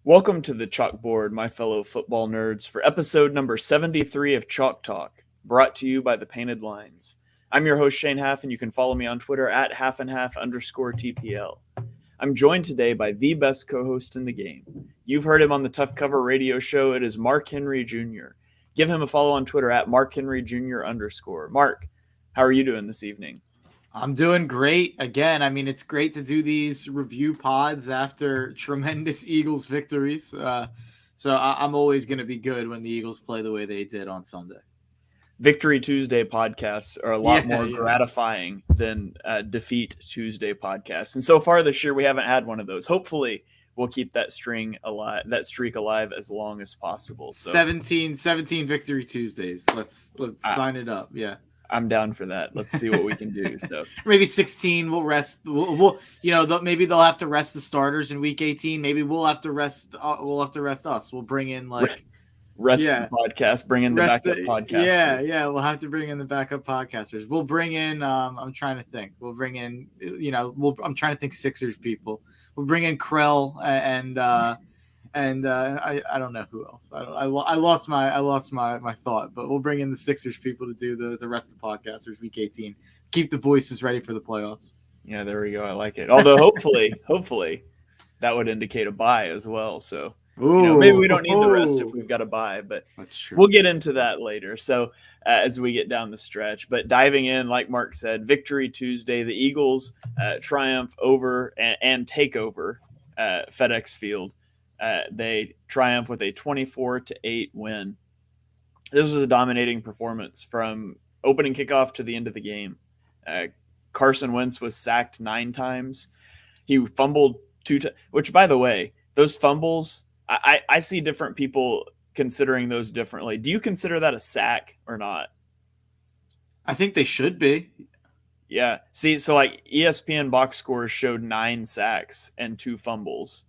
Welcome to the Chalkboard, my fellow football nerds, for episode number 73 of Chalk Talk, brought to you by the Painted Lines. I'm your host, Shane Half, and you can follow me on Twitter at halfandhalf_TPL. I'm joined today by the best co-host in the game. You've heard him on the Tough Cover radio show. It is Mark Henry Jr. Give him a follow on Twitter at MarkHenryJr_. Mark, how are you doing this evening? I'm doing great. Again, it's great to do these review pods after tremendous Eagles victories. So I'm always going to be good when the Eagles play the way they did on Sunday. Victory Tuesday podcasts are a lot more gratifying than Defeat Tuesday podcasts. And so far this year, we haven't had one of those. Hopefully, we'll keep that streak alive as long as possible. So 17 Victory Tuesdays. Let's sign it up. Yeah. I'm down for that. Let's see what we can do. So maybe 16. We'll rest. We'll maybe they'll have to rest the starters in week 18. Maybe we'll have to rest. We'll have to rest us. We'll bring in the podcast. Bring in the backup podcasters. Yeah. We'll have to bring in the backup podcasters. We'll bring in. I'm trying to think. We'll bring in. I'm trying to think Sixers people. We'll bring in Krell and I don't know who else. I lost my thought, but we'll bring in the Sixers people to do the rest of the podcasters week 18. Keep the voices ready for the playoffs. Yeah, there we go. I like it. Although hopefully that would indicate a bye as well. So maybe we don't need the rest if we've got a bye, but that's true. We'll get into that later. So as we get down the stretch, but diving in, like Mark said, Victory Tuesday, the Eagles triumph over and take over FedEx Field. They triumph with a 24-8 win. This was a dominating performance from opening kickoff to the end of the game. Carson Wentz was sacked 9 times. He fumbled 2 times, which, by the way, those fumbles, I see different people considering those differently. Do you consider that a sack or not? I think they should be. Yeah. See, so like ESPN box scores showed 9 sacks and 2 fumbles.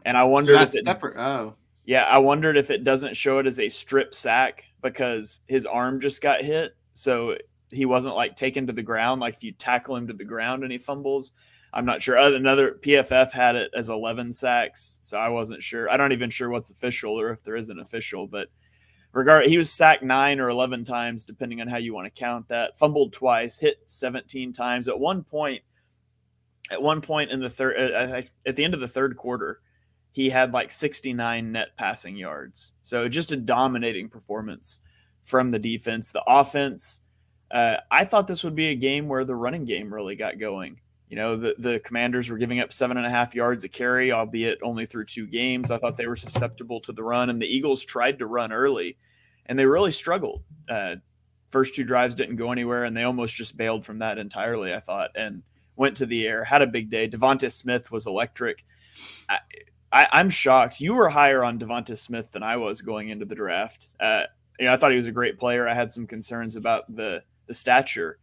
And I wondered I wondered if it doesn't show it as a strip sack because his arm just got hit. So he wasn't like taken to the ground. Like if you tackle him to the ground and he fumbles, I'm not sure. Another PFF had it as 11 sacks. So I wasn't sure. I'm not even sure what's official or if there is an official, but he was sacked 9 or 11 times, depending on how you want to count that. Fumbled twice, hit 17 times. At one point in the third, at the end of the third quarter, he had like 69 net passing yards. So just a dominating performance from the defense. The offense, I thought this would be a game where the running game really got going. The Commanders were giving up 7.5 yards a carry, albeit only through 2 games. I thought they were susceptible to the run, and the Eagles tried to run early, and they really struggled. First 2 drives didn't go anywhere, and they almost just bailed from that entirely, I thought, and went to the air, had a big day. Devonta Smith was electric. I'm shocked. You were higher on Devonta Smith than I was going into the draft. I thought he was a great player. I had some concerns about the stature.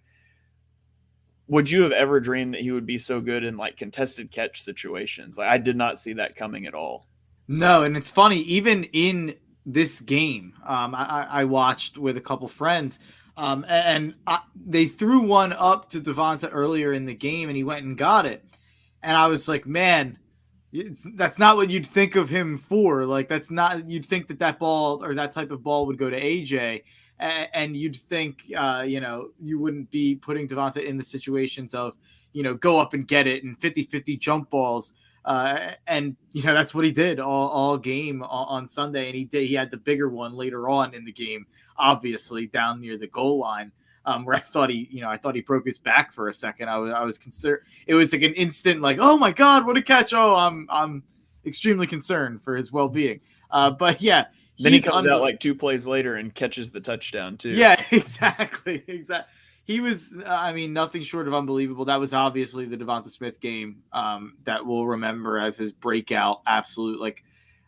Would you have ever dreamed that he would be so good in like contested catch situations? Like I did not see that coming at all. No, and it's funny. Even in this game, I watched with a couple friends, and they threw one up to Devonta earlier in the game, and he went and got it. And I was like, man. That's not what you'd think of him for. Like you'd think that ball or that type of ball would go to AJ, and you'd think you wouldn't be putting Devonta in the situations of go up and get it and 50-50 jump balls, and that's what he did all game on Sunday, and he had the bigger one later on in the game, obviously down near the goal line. Where I thought he broke his back for a second. I was concerned. It was like an instant, like, oh my God, what a catch! Oh, I'm extremely concerned for his well-being. But yeah, then he comes out like 2 plays later and catches the touchdown too. Yeah, exactly. He was, nothing short of unbelievable. That was obviously the Devonta Smith game that we'll remember as his breakout, absolute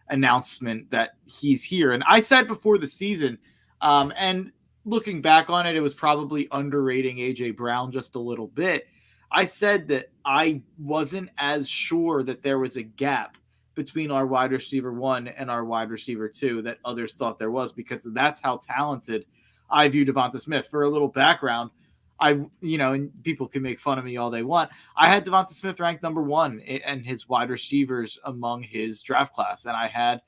announcement that he's here. And I said before the season, and looking back on it, it was probably underrating AJ Brown just a little bit. I said that I wasn't as sure that there was a gap between our wide receiver 1 and our wide receiver 2 that others thought there was, because that's how talented I view Devonta Smith. For a little background, and people can make fun of me all they want. I had Devonta Smith ranked number 1 and his wide receivers among his draft class. And I had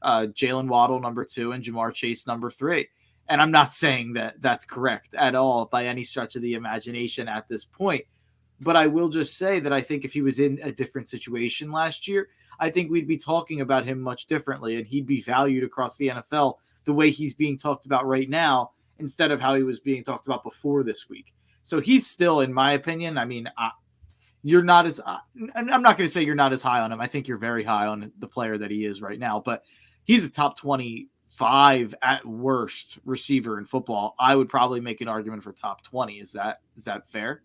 Jalen Waddle number 2 and Jamar Chase number 3. And I'm not saying that that's correct at all by any stretch of the imagination at this point. But I will just say that I think if he was in a different situation last year, I think we'd be talking about him much differently, and he'd be valued across the NFL the way he's being talked about right now, instead of how he was being talked about before this week. So he's still, in my opinion, I mean, you're not as, I'm not going to say you're not as high on him. I think you're very high on the player that he is right now, but he's a top 25 at worst receiver in football. I would probably make an argument for top 20. Is that fair?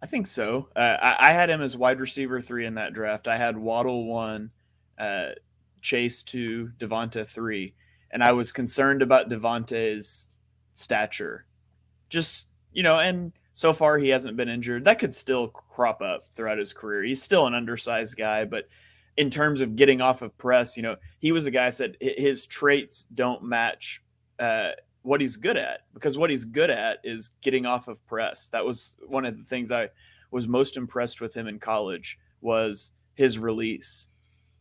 I think so. I had him as wide receiver 3 in that draft. I had Waddle 1, Chase 2, Devonta 3, and I was concerned about Devonta's stature. Just, and so far he hasn't been injured. That could still crop up throughout his career. He's still an undersized guy, but in terms of getting off of press, he was a guy said his traits don't match what he's good at, because what he's good at is getting off of press. That was one of the things I was most impressed with him in college, was his release.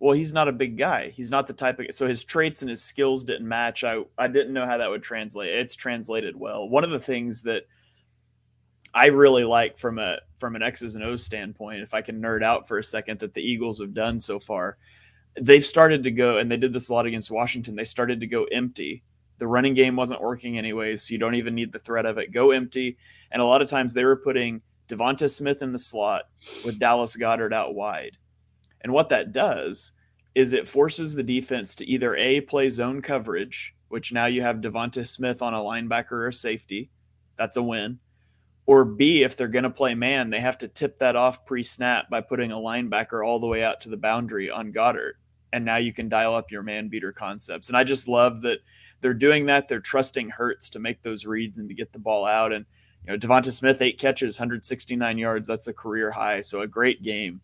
Well, he's not a big guy. He's not the type of, so his traits and his skills didn't match. I didn't know how that would translate. It's translated well. One of the things that I really like from an X's and O's standpoint, if I can nerd out for a second, that the Eagles have done so far, they've started to go, and they did this a lot against Washington, they started to go empty. The running game wasn't working anyways, so you don't even need the threat of it. Go empty. And a lot of times they were putting Devonta Smith in the slot with Dallas Goedert out wide. And what that does is it forces the defense to either A, play zone coverage, which now you have Devonta Smith on a linebacker or a safety. That's a win. Or B, if they're going to play man, they have to tip that off pre-snap by putting a linebacker all the way out to the boundary on Goddard. And now you can dial up your man beater concepts. And I just love that they're doing that. They're trusting Hurts to make those reads and to get the ball out. And, Devonta Smith, 8 catches, 169 yards. That's a career high. So a great game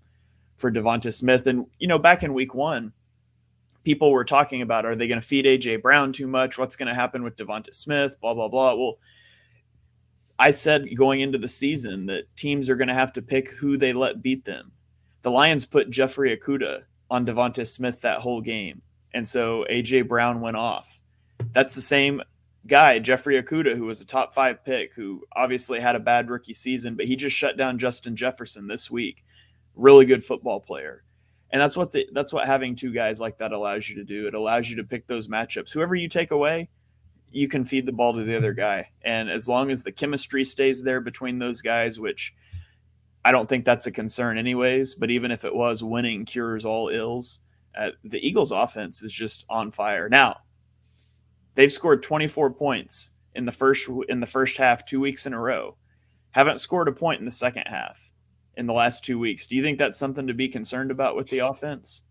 for Devonta Smith. And, back in week 1, people were talking about, are they going to feed A.J. Brown too much? What's going to happen with Devonta Smith? Blah, blah, blah. Well, I said going into the season that teams are going to have to pick who they let beat them. The Lions put Jeffrey Okudah on Devonta Smith that whole game. And so A.J. Brown went off. That's the same guy, Jeffrey Okudah, who was a top 5 pick, who obviously had a bad rookie season, but he just shut down Justin Jefferson this week. Really good football player. And that's what having 2 guys like that allows you to do. It allows you to pick those matchups. Whoever you take away, you can feed the ball to the other guy. And as long as the chemistry stays there between those guys, which I don't think that's a concern anyways, but even if it was, winning cures all ills. The Eagles offense is just on fire. Now, they've scored 24 points in the first half 2 weeks in a row. Haven't scored a point in the second half in the last 2 weeks. Do you think that's something to be concerned about with the offense?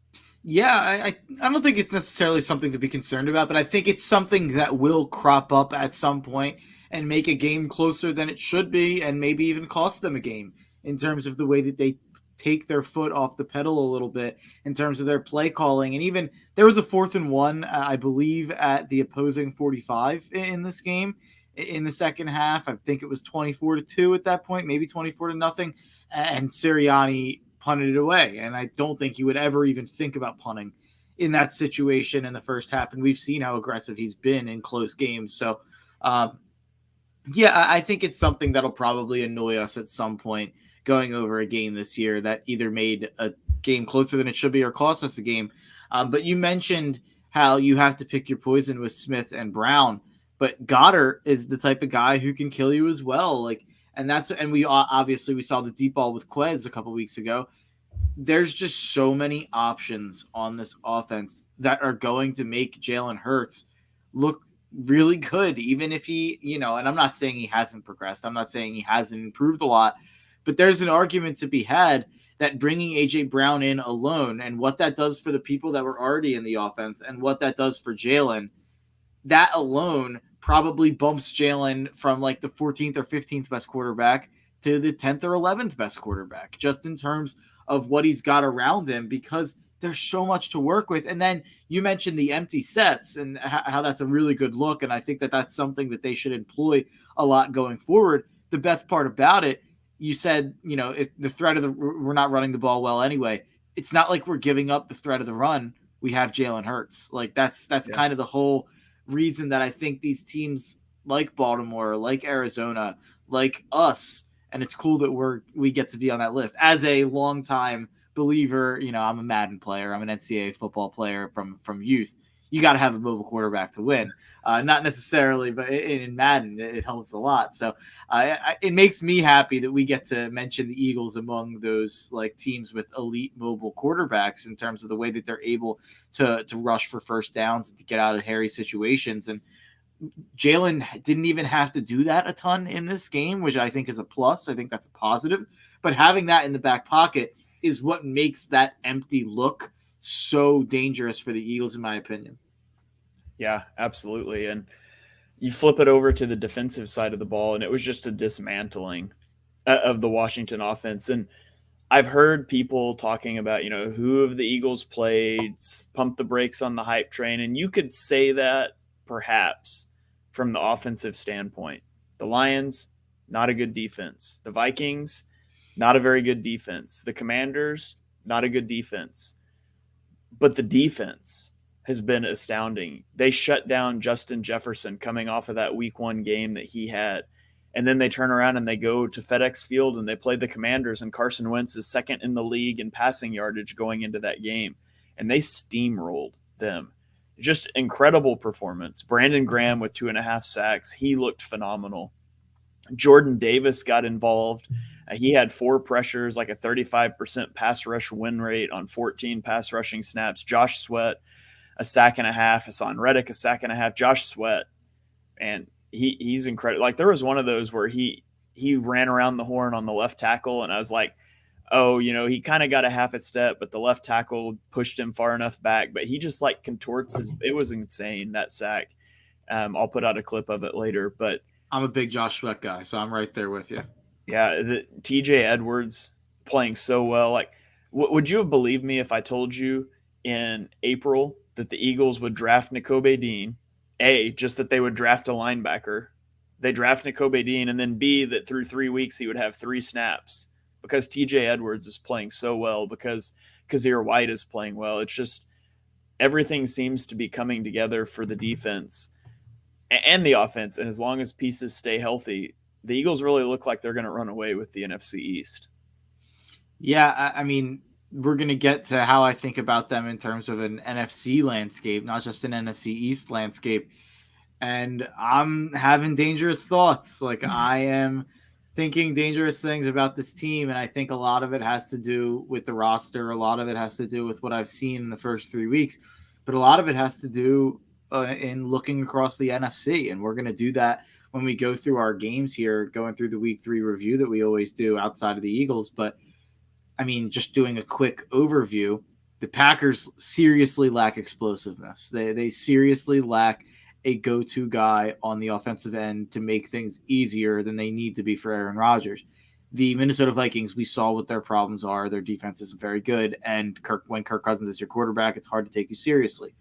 Yeah, I don't think it's necessarily something to be concerned about, but I think it's something that will crop up at some point and make a game closer than it should be, and maybe even cost them a game in terms of the way that they take their foot off the pedal a little bit in terms of their play calling. And even there was a 4th and 1, I believe, at the opposing 45 in this game in the second half. I think it was 24-2 at that point, maybe 24-0. And Sirianni punted it away. And I don't think he would ever even think about punting in that situation in the first half. And we've seen how aggressive he's been in close games. So, I think it's something that'll probably annoy us at some point going over a game this year that either made a game closer than it should be or cost us a game. But you mentioned how you have to pick your poison with Smith and Brown, but Goddard is the type of guy who can kill you as well. And we obviously we saw the deep ball with Quez a couple weeks ago. There's just so many options on this offense that are going to make Jalen Hurts look really good, even if he, and I'm not saying he hasn't progressed. I'm not saying he hasn't improved a lot, but there's an argument to be had that bringing A.J. Brown in alone and what that does for the people that were already in the offense and what that does for Jalen, that alone probably bumps Jalen from like the 14th or 15th best quarterback to the 10th or 11th best quarterback, just in terms of what he's got around him, because there's so much to work with. And then you mentioned the empty sets and how that's a really good look. And I think that that's something that they should employ a lot going forward, the best part about it, you said, the threat of we're not running the ball well anyway. It's not like we're giving up the threat of the run. We have Jalen Hurts. Like that's kind of the whole reason that I think these teams like Baltimore, like Arizona, like us, and it's cool that we get to be on that list. As a longtime believer, I'm a Madden player. I'm an NCAA football player from youth. You got to have a mobile quarterback to win. Not necessarily, but in Madden, it helps a lot. So it makes me happy that we get to mention the Eagles among those like teams with elite mobile quarterbacks in terms of the way that they're able to rush for first downs and to get out of hairy situations. And Jalen didn't even have to do that a ton in this game, which I think is a plus. I think that's a positive. But having that in the back pocket is what makes that empty look so dangerous for the Eagles, in my opinion. Yeah, absolutely. And you flip it over to the defensive side of the ball, and it was just a dismantling of the Washington offense. And I've heard people talking about, who have the Eagles played, pump the brakes on the hype train. And you could say that perhaps from the offensive standpoint. The Lions, not a good defense. The Vikings, not a very good defense. The Commanders, not a good defense. But the defense has been astounding. They shut down Justin Jefferson coming off of that week 1 game that he had. And then they turn around and they go to FedEx Field and they play the Commanders, and Carson Wentz is second in the league in passing yardage going into that game. And they steamrolled them. Just incredible performance. Brandon Graham with 2.5 sacks. He looked phenomenal. Jordan Davis got involved. He had 4 pressures, like a 35% pass rush win rate on 14 pass rushing snaps. Josh Sweat, a sack and a half. Hassan Reddick, a sack and a half. Josh Sweat, and he's incredible. Like there was one of those where he ran around the horn on the left tackle, and I was like, oh, he kind of got a half a step, but the left tackle pushed him far enough back. But he just like contorts it was insane, that sack. I'll put out a clip of it later, but I'm a big Josh Sweat guy, so I'm right there with you. Yeah, the TJ Edwards playing so well. Like, would you have believed me if I told you in April that the Eagles would draft Nakobe Dean? A, just that they would draft a linebacker. They draft Nakobe Dean, and then B, that through 3 weeks he would have 3 snaps because TJ Edwards is playing so well, because Kazir White is playing well. It's just everything seems to be coming together for the defense and the offense. And as long as pieces stay healthy, the Eagles really look like they're going to run away with the NFC East. Yeah, I mean, we're going to get to how I think about them in terms of an NFC landscape, not just an NFC East landscape. And I'm having dangerous thoughts. Like I am thinking dangerous things about this team. And I think a lot of it has to do with the roster. A lot of it has to do with what I've seen in the first 3 weeks. But a lot of it has to do in looking across the NFC. And we're going to do that when we go through our games here, going through the week 3 review that we always do outside of the Eagles. But I mean, just doing a quick overview, the Packers seriously lack explosiveness. They seriously lack a go-to guy on the offensive end to make things easier than they need to be for Aaron Rodgers. The Minnesota Vikings, we saw what their problems are. Their defense isn't very good. And when Kirk Cousins is your quarterback, it's hard to take you seriously.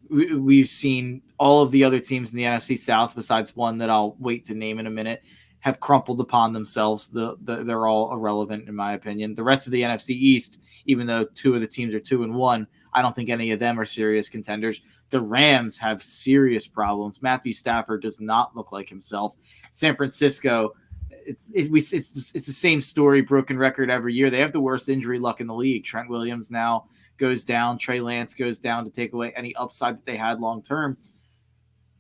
We've seen all of the other teams in the NFC South, besides one that I'll wait to name in a minute, have crumpled upon themselves. They're all irrelevant, in my opinion. The rest of the NFC East, even though 2 of the teams are 2-1, I don't think any of them are serious contenders. The Rams have serious problems. Matthew Stafford does not look like himself. San Francisco, it's the same story, broken record every year. They have the worst injury luck in the league. Trent Williams now goes down. Trey Lance goes down to take away any upside that they had long term.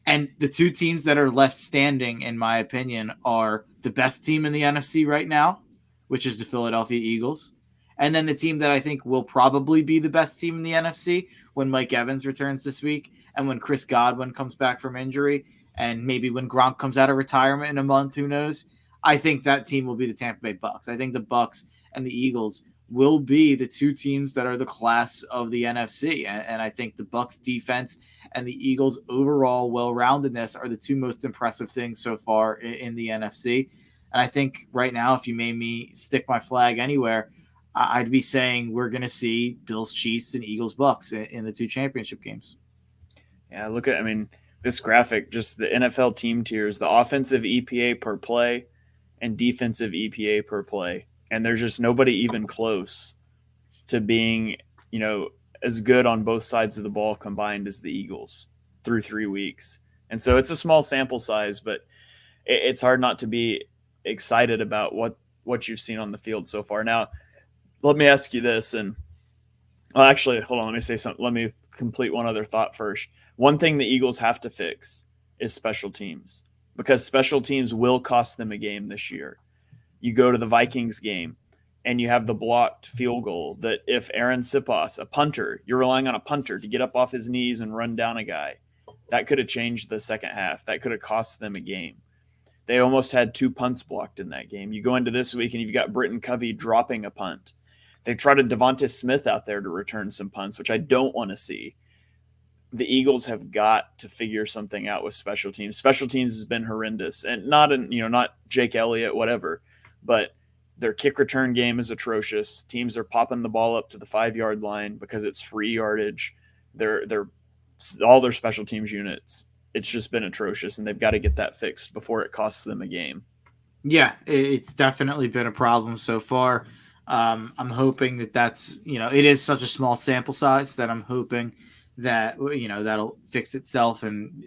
And the 2 teams that are left standing, in my opinion, are the best team in the NFC right now, which is the Philadelphia Eagles. And then the team that I think will probably be the best team in the NFC when Mike Evans returns this week and when Chris Godwin comes back from injury and maybe when Gronk comes out of retirement in a month, who knows? I think that team will be the Tampa Bay Bucks. I think the Bucks and the Eagles will be the 2 teams that are the class of the NFC. And I think the Bucks defense and the Eagles overall well-roundedness are the 2 most impressive things so far in the NFC. And I think right now, if you made me stick my flag anywhere, I'd be saying we're going to see Bills Chiefs and Eagles Bucks in the 2 championship games. Yeah, this graphic, just the NFL team tiers, the offensive EPA per play and defensive EPA per play. And there's just nobody even close to being, as good on both sides of the ball combined as the Eagles through 3 weeks. And so it's a small sample size, but it's hard not to be excited about what you've seen on the field so far. Now, let me ask you this, and actually, hold on, let me say something. Let me complete one other thought first. One thing the Eagles have to fix is special teams, because special teams will cost them a game this year. You go to the Vikings game and you have the blocked field goal that if Aaron Siposs, a punter, you're relying on a punter to get up off his knees and run down a guy, that could have changed the second half. That could have cost them a game. They almost had 2 punts blocked in that game. You go into this week and you've got Britton Covey dropping a punt. They tried a Devonta Smith out there to return some punts, which I don't want to see. The Eagles have got to figure something out with special teams. Special teams has been horrendous, and not Jake Elliott, whatever, but their kick return game is atrocious. Teams are popping the ball up to the 5-yard line because it's free yardage. They're all their special teams units. It's just been atrocious, and they've got to get that fixed before it costs them a game. Yeah, it's definitely been a problem so far. I'm hoping that's, it is such a small sample size that I'm hoping that, that'll fix itself and,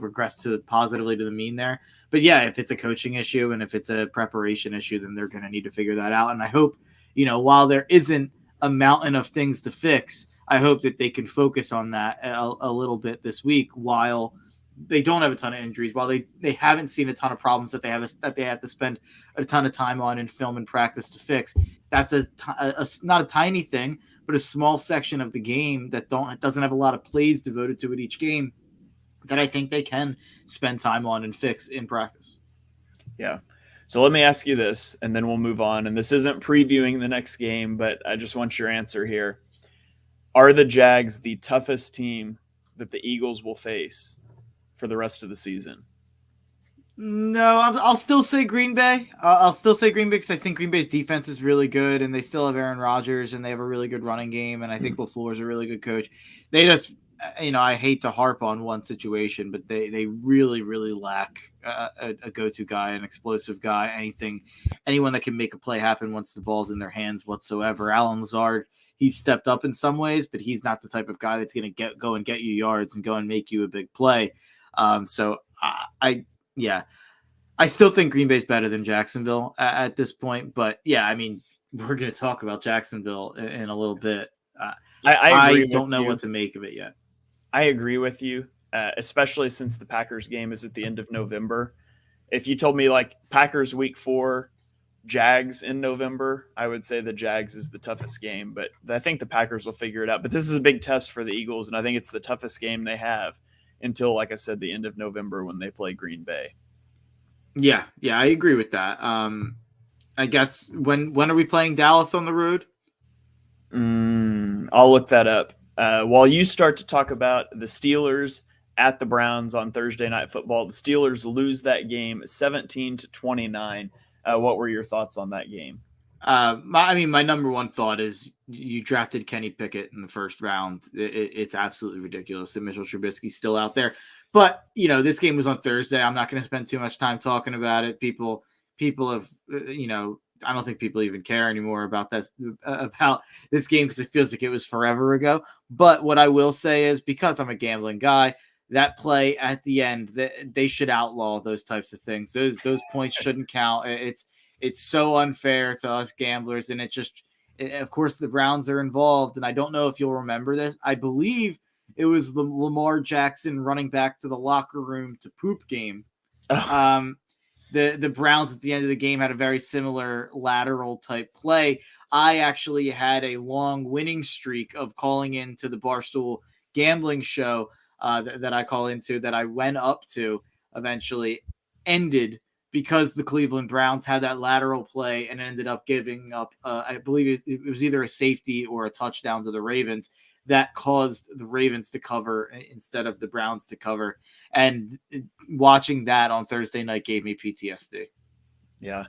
regress positively to the mean there. But yeah, if it's a coaching issue and if it's a preparation issue, then they're going to need to figure that out. And I hope, while there isn't a mountain of things to fix, I hope that they can focus on that a little bit this week while they don't have a ton of injuries, while they haven't seen a ton of problems that they have to spend a ton of time on in film and practice to fix. That's not a tiny thing, but a small section of the game that doesn't have a lot of plays devoted to it each game that I think they can spend time on and fix in practice. Yeah. So let me ask you this, and then we'll move on. And this isn't previewing the next game, but I just want your answer here. Are the Jags the toughest team that the Eagles will face for the rest of the season? No, I'll still say Green Bay. I'll still say Green Bay because I think Green Bay's defense is really good, and they still have Aaron Rodgers, and they have a really good running game, and I think LaFleur is a really good coach. They just, I hate to harp on one situation, but they really, really lack a go-to guy, an explosive guy, anyone that can make a play happen once the ball's in their hands whatsoever. Allen Lazard, he's stepped up in some ways, but he's not the type of guy that's going to go and get you yards and go and make you a big play. So I still think Green Bay's better than Jacksonville at this point. But yeah, I mean, we're going to talk about Jacksonville in a little bit. I don't know what to make of it yet. I agree with you, especially since the Packers game is at the end of November. If you told me like Packers week 4, Jags in November, I would say the Jags is the toughest game. But I think the Packers will figure it out. But this is a big test for the Eagles, and I think it's the toughest game they have until, like I said, the end of November when they play Green Bay. Yeah, I agree with that. I guess when are we playing Dallas on the road? I'll look that up. While you start to talk about the Steelers at the Browns on Thursday Night Football, the Steelers lose that game 17-29. What were your thoughts on that game? My number one thought is you drafted Kenny Pickett in the first round. It's absolutely ridiculous that Mitchell Trubisky's still out there. But, this game was on Thursday. I'm not going to spend too much time talking about it. People have, I don't think people even care anymore about this game because it feels like it was forever ago. But what I will say is, because I'm a gambling guy, that play at the end, they should outlaw those types of things. Those points shouldn't count. It's so unfair to us gamblers, and of course, the Browns are involved, and I don't know if you'll remember this. I believe it was the Lamar Jackson running back to the locker room to poop game. The Browns at the end of the game had a very similar lateral type play. I actually had a long winning streak of calling into the Barstool gambling show that I call into, that I went up to, eventually ended because the Cleveland Browns had that lateral play and ended up giving up, I believe it was either a safety or a touchdown to the Ravens that caused the Ravens to cover instead of the Browns to cover. And watching that on Thursday night gave me PTSD. Yeah.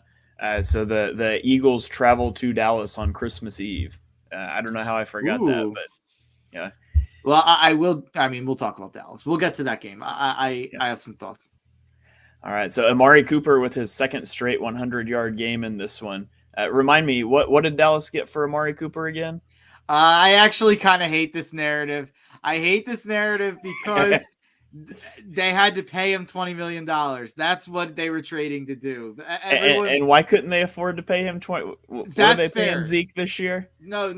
So the Eagles travel to Dallas on Christmas Eve. I don't know how I forgot that, but yeah. Well, I will. I mean, we'll talk about Dallas. We'll get to that game. I have some thoughts. All right. So Amari Cooper with his second straight 100-yard game in this one. Remind me, what did Dallas get for Amari Cooper again? I actually kind of hate this narrative. I hate this narrative because they had to pay him $20 million. That's what they were trading to do. And why couldn't they afford to pay him 20? What are they paying Zeke this year? No,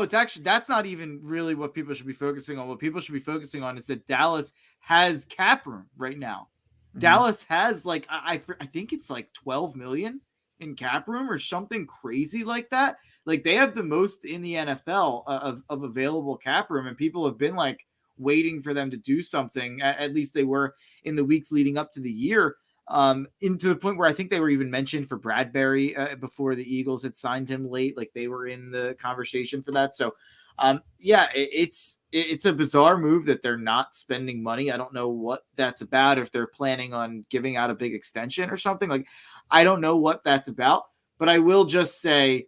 it's actually, that's not even really what people should be focusing on. What people should be focusing on is that Dallas has cap room right now. Mm-hmm. Dallas has like, I think it's like 12 million in cap room or something crazy like that. Like they have the most in the NFL of available cap room, and people have been like waiting for them to do something. At least they were in the weeks leading up to the year, into the point where I think they were even mentioned for Bradbury before the Eagles had signed him late. Like they were in the conversation for that. So it's a bizarre move that they're not spending money. I don't know what that's about. If they're planning on giving out a big extension or something, like I don't know what that's about. But I will just say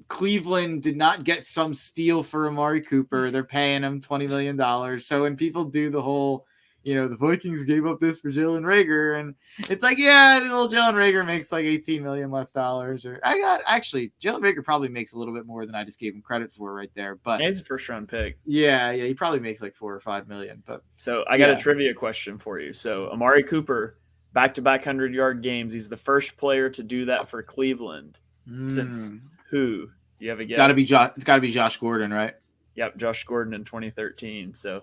Cleveland did not get some steal for Amari Cooper. They're paying him $20 million. So when people do the whole, the Vikings gave up this for Jalen Reagor, and it's like, yeah, little Jalen Reagor makes like $18 million less. Or Jalen Reagor probably makes a little bit more than I just gave him credit for right there. But he's a first round pick. Yeah, he probably makes like $4 or $5 million. But so I got a trivia question for you. So Amari Cooper, back-to-back 100-yard games. He's the first player to do that for Cleveland since who? Do you have a guess? It's got to be Josh Gordon, right? Yep, Josh Gordon in 2013. So,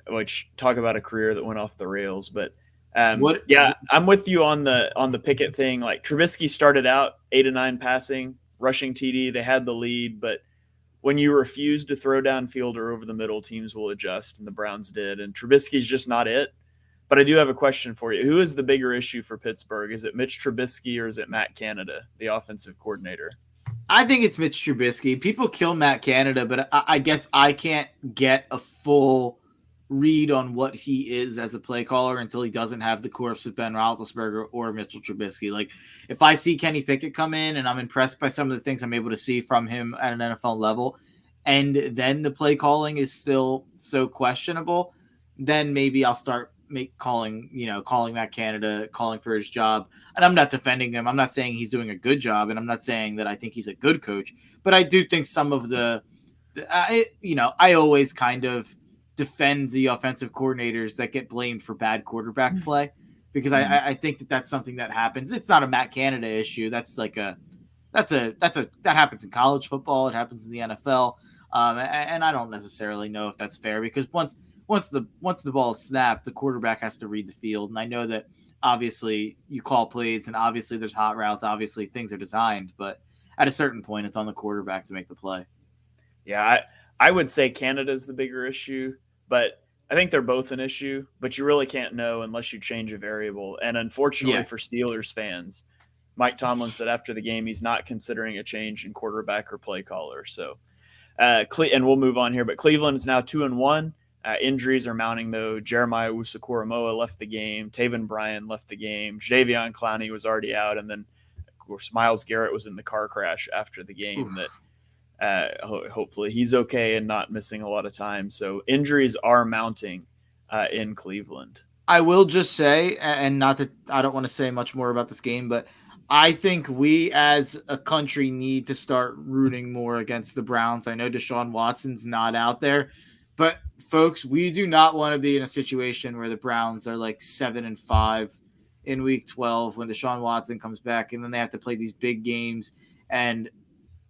which talk about a career that went off the rails. But I'm with you on the Pickett thing. Like Trubisky started out 8 of 9 passing, rushing TD. They had the lead, but when you refuse to throw downfield or over the middle, teams will adjust, and the Browns did. And Trubisky's just not it. But I do have a question for you. Who is the bigger issue for Pittsburgh? Is it Mitch Trubisky or is it Matt Canada, the offensive coordinator? I think it's Mitch Trubisky. People kill Matt Canada, but I guess I can't get a full read on what he is as a play caller until he doesn't have the corpse of Ben Roethlisberger or Mitchell Trubisky. Like, if I see Kenny Pickett come in and I'm impressed by some of the things I'm able to see from him at an NFL level, and then the play calling is still so questionable, then maybe I'll start calling Matt Canada, calling for his job. And I'm not defending him. I'm not saying he's doing a good job, and I'm not saying that I think he's a good coach, but I do think some of I always kind of defend the offensive coordinators that get blamed for bad quarterback play, because I think that that's something that happens. It's not a Matt Canada issue. That's like that happens in college football. It happens in the NFL. And I don't necessarily know if that's fair, because once the ball is snapped, the quarterback has to read the field. And I know that obviously you call plays, and obviously there's hot routes. Obviously things are designed, but at a certain point, it's on the quarterback to make the play. Yeah, I would say Canada's the bigger issue, but I think they're both an issue. But you really can't know unless you change a variable. And unfortunately for Steelers fans, Mike Tomlin said after the game he's not considering a change in quarterback or play caller. So, and we'll move on here. But Cleveland is now 2-1. Injuries are mounting, though. Jeremiah Owusu-Koramoah left the game. Taven Bryan left the game. Jadeveon Clowney was already out. And then, of course, Myles Garrett was in the car crash after the game. That hopefully he's okay and not missing a lot of time. So injuries are mounting in Cleveland. I will just say, and not that I don't want to say much more about this game, but I think we as a country need to start rooting more against the Browns. I know Deshaun Watson's not out there, but folks, we do not want to be in a situation where the Browns are like 7-5 in week 12 when Deshaun Watson comes back, and then they have to play these big games, and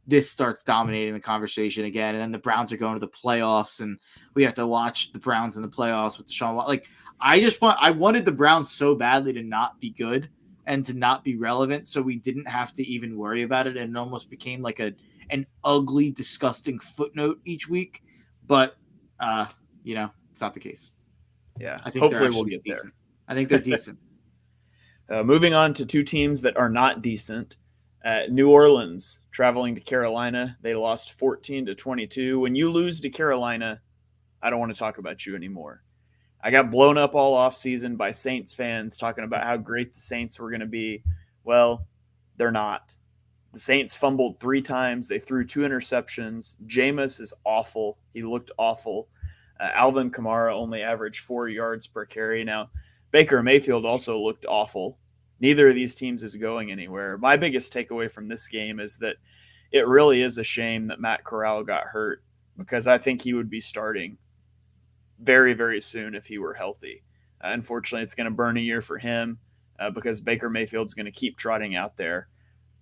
this starts dominating the conversation again. And then the Browns are going to the playoffs, and we have to watch the Browns in the playoffs with Deshaun Watson. Like, I wanted the Browns so badly to not be good and to not be relevant, so we didn't have to even worry about it, and it almost became like an ugly, disgusting footnote each week. But it's not the case. Yeah, I think hopefully we'll get decent. there. I think they're decent. Moving on to two teams that are not decent. New Orleans traveling to Carolina. They lost 14-22. When you lose to Carolina, I don't want to talk about you anymore. I got blown up all offseason by Saints fans talking about how great the Saints were going to be. Well, they're not. The Saints fumbled 3 times. They threw 2 interceptions. Jameis is awful. He looked awful. Alvin Kamara only averaged 4 yards per carry. Now, Baker Mayfield also looked awful. Neither of these teams is going anywhere. My biggest takeaway from this game is that it really is a shame that Matt Corral got hurt, because I think he would be starting very, very soon if he were healthy. Unfortunately, it's going to burn a year for him because Baker Mayfield's going to keep trotting out there.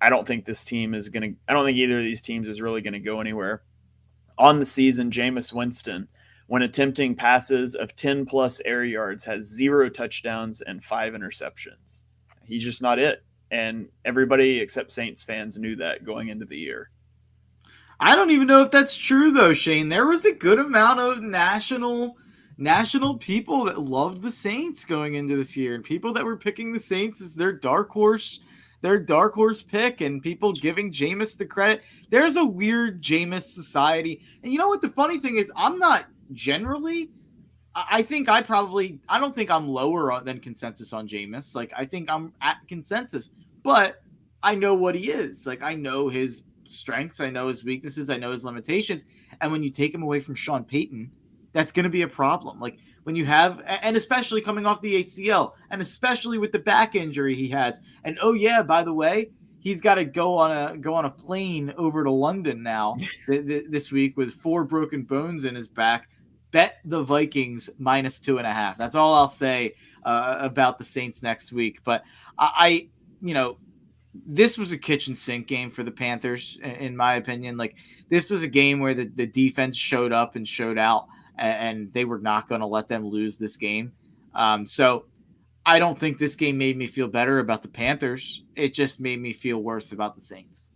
I don't think either of these teams is really going to go anywhere. On the season, Jameis Winston, when attempting passes of 10 plus air yards, has 0 touchdowns and 5 interceptions. He's just not it. And everybody except Saints fans knew that going into the year. I don't even know if that's true, though, Shane. There was a good amount of national people that loved the Saints going into this year, and people that were picking the Saints as their dark horse pick, and people giving Jameis the credit. There's a weird Jameis society. And you know what the funny thing is? I'm not generally – I don't think I'm lower than consensus on Jameis. Like, I think I'm at consensus. But I know what he is. Like, I know his strengths. I know his weaknesses. I know his limitations. And when you take him away from Sean Payton, that's going to be a problem. Like, when you have, and especially coming off the ACL, and especially with the back injury he has. And oh yeah, by the way, he's got to go on a plane over to London now this week with 4 broken bones in his back. Bet the Vikings -2.5. That's all I'll say about the Saints next week. But this was a kitchen sink game for the Panthers, in my opinion. Like, this was a game where the defense showed up and showed out, and they were not going to let them lose this game. So I don't think this game made me feel better about the Panthers. It just made me feel worse about the Saints.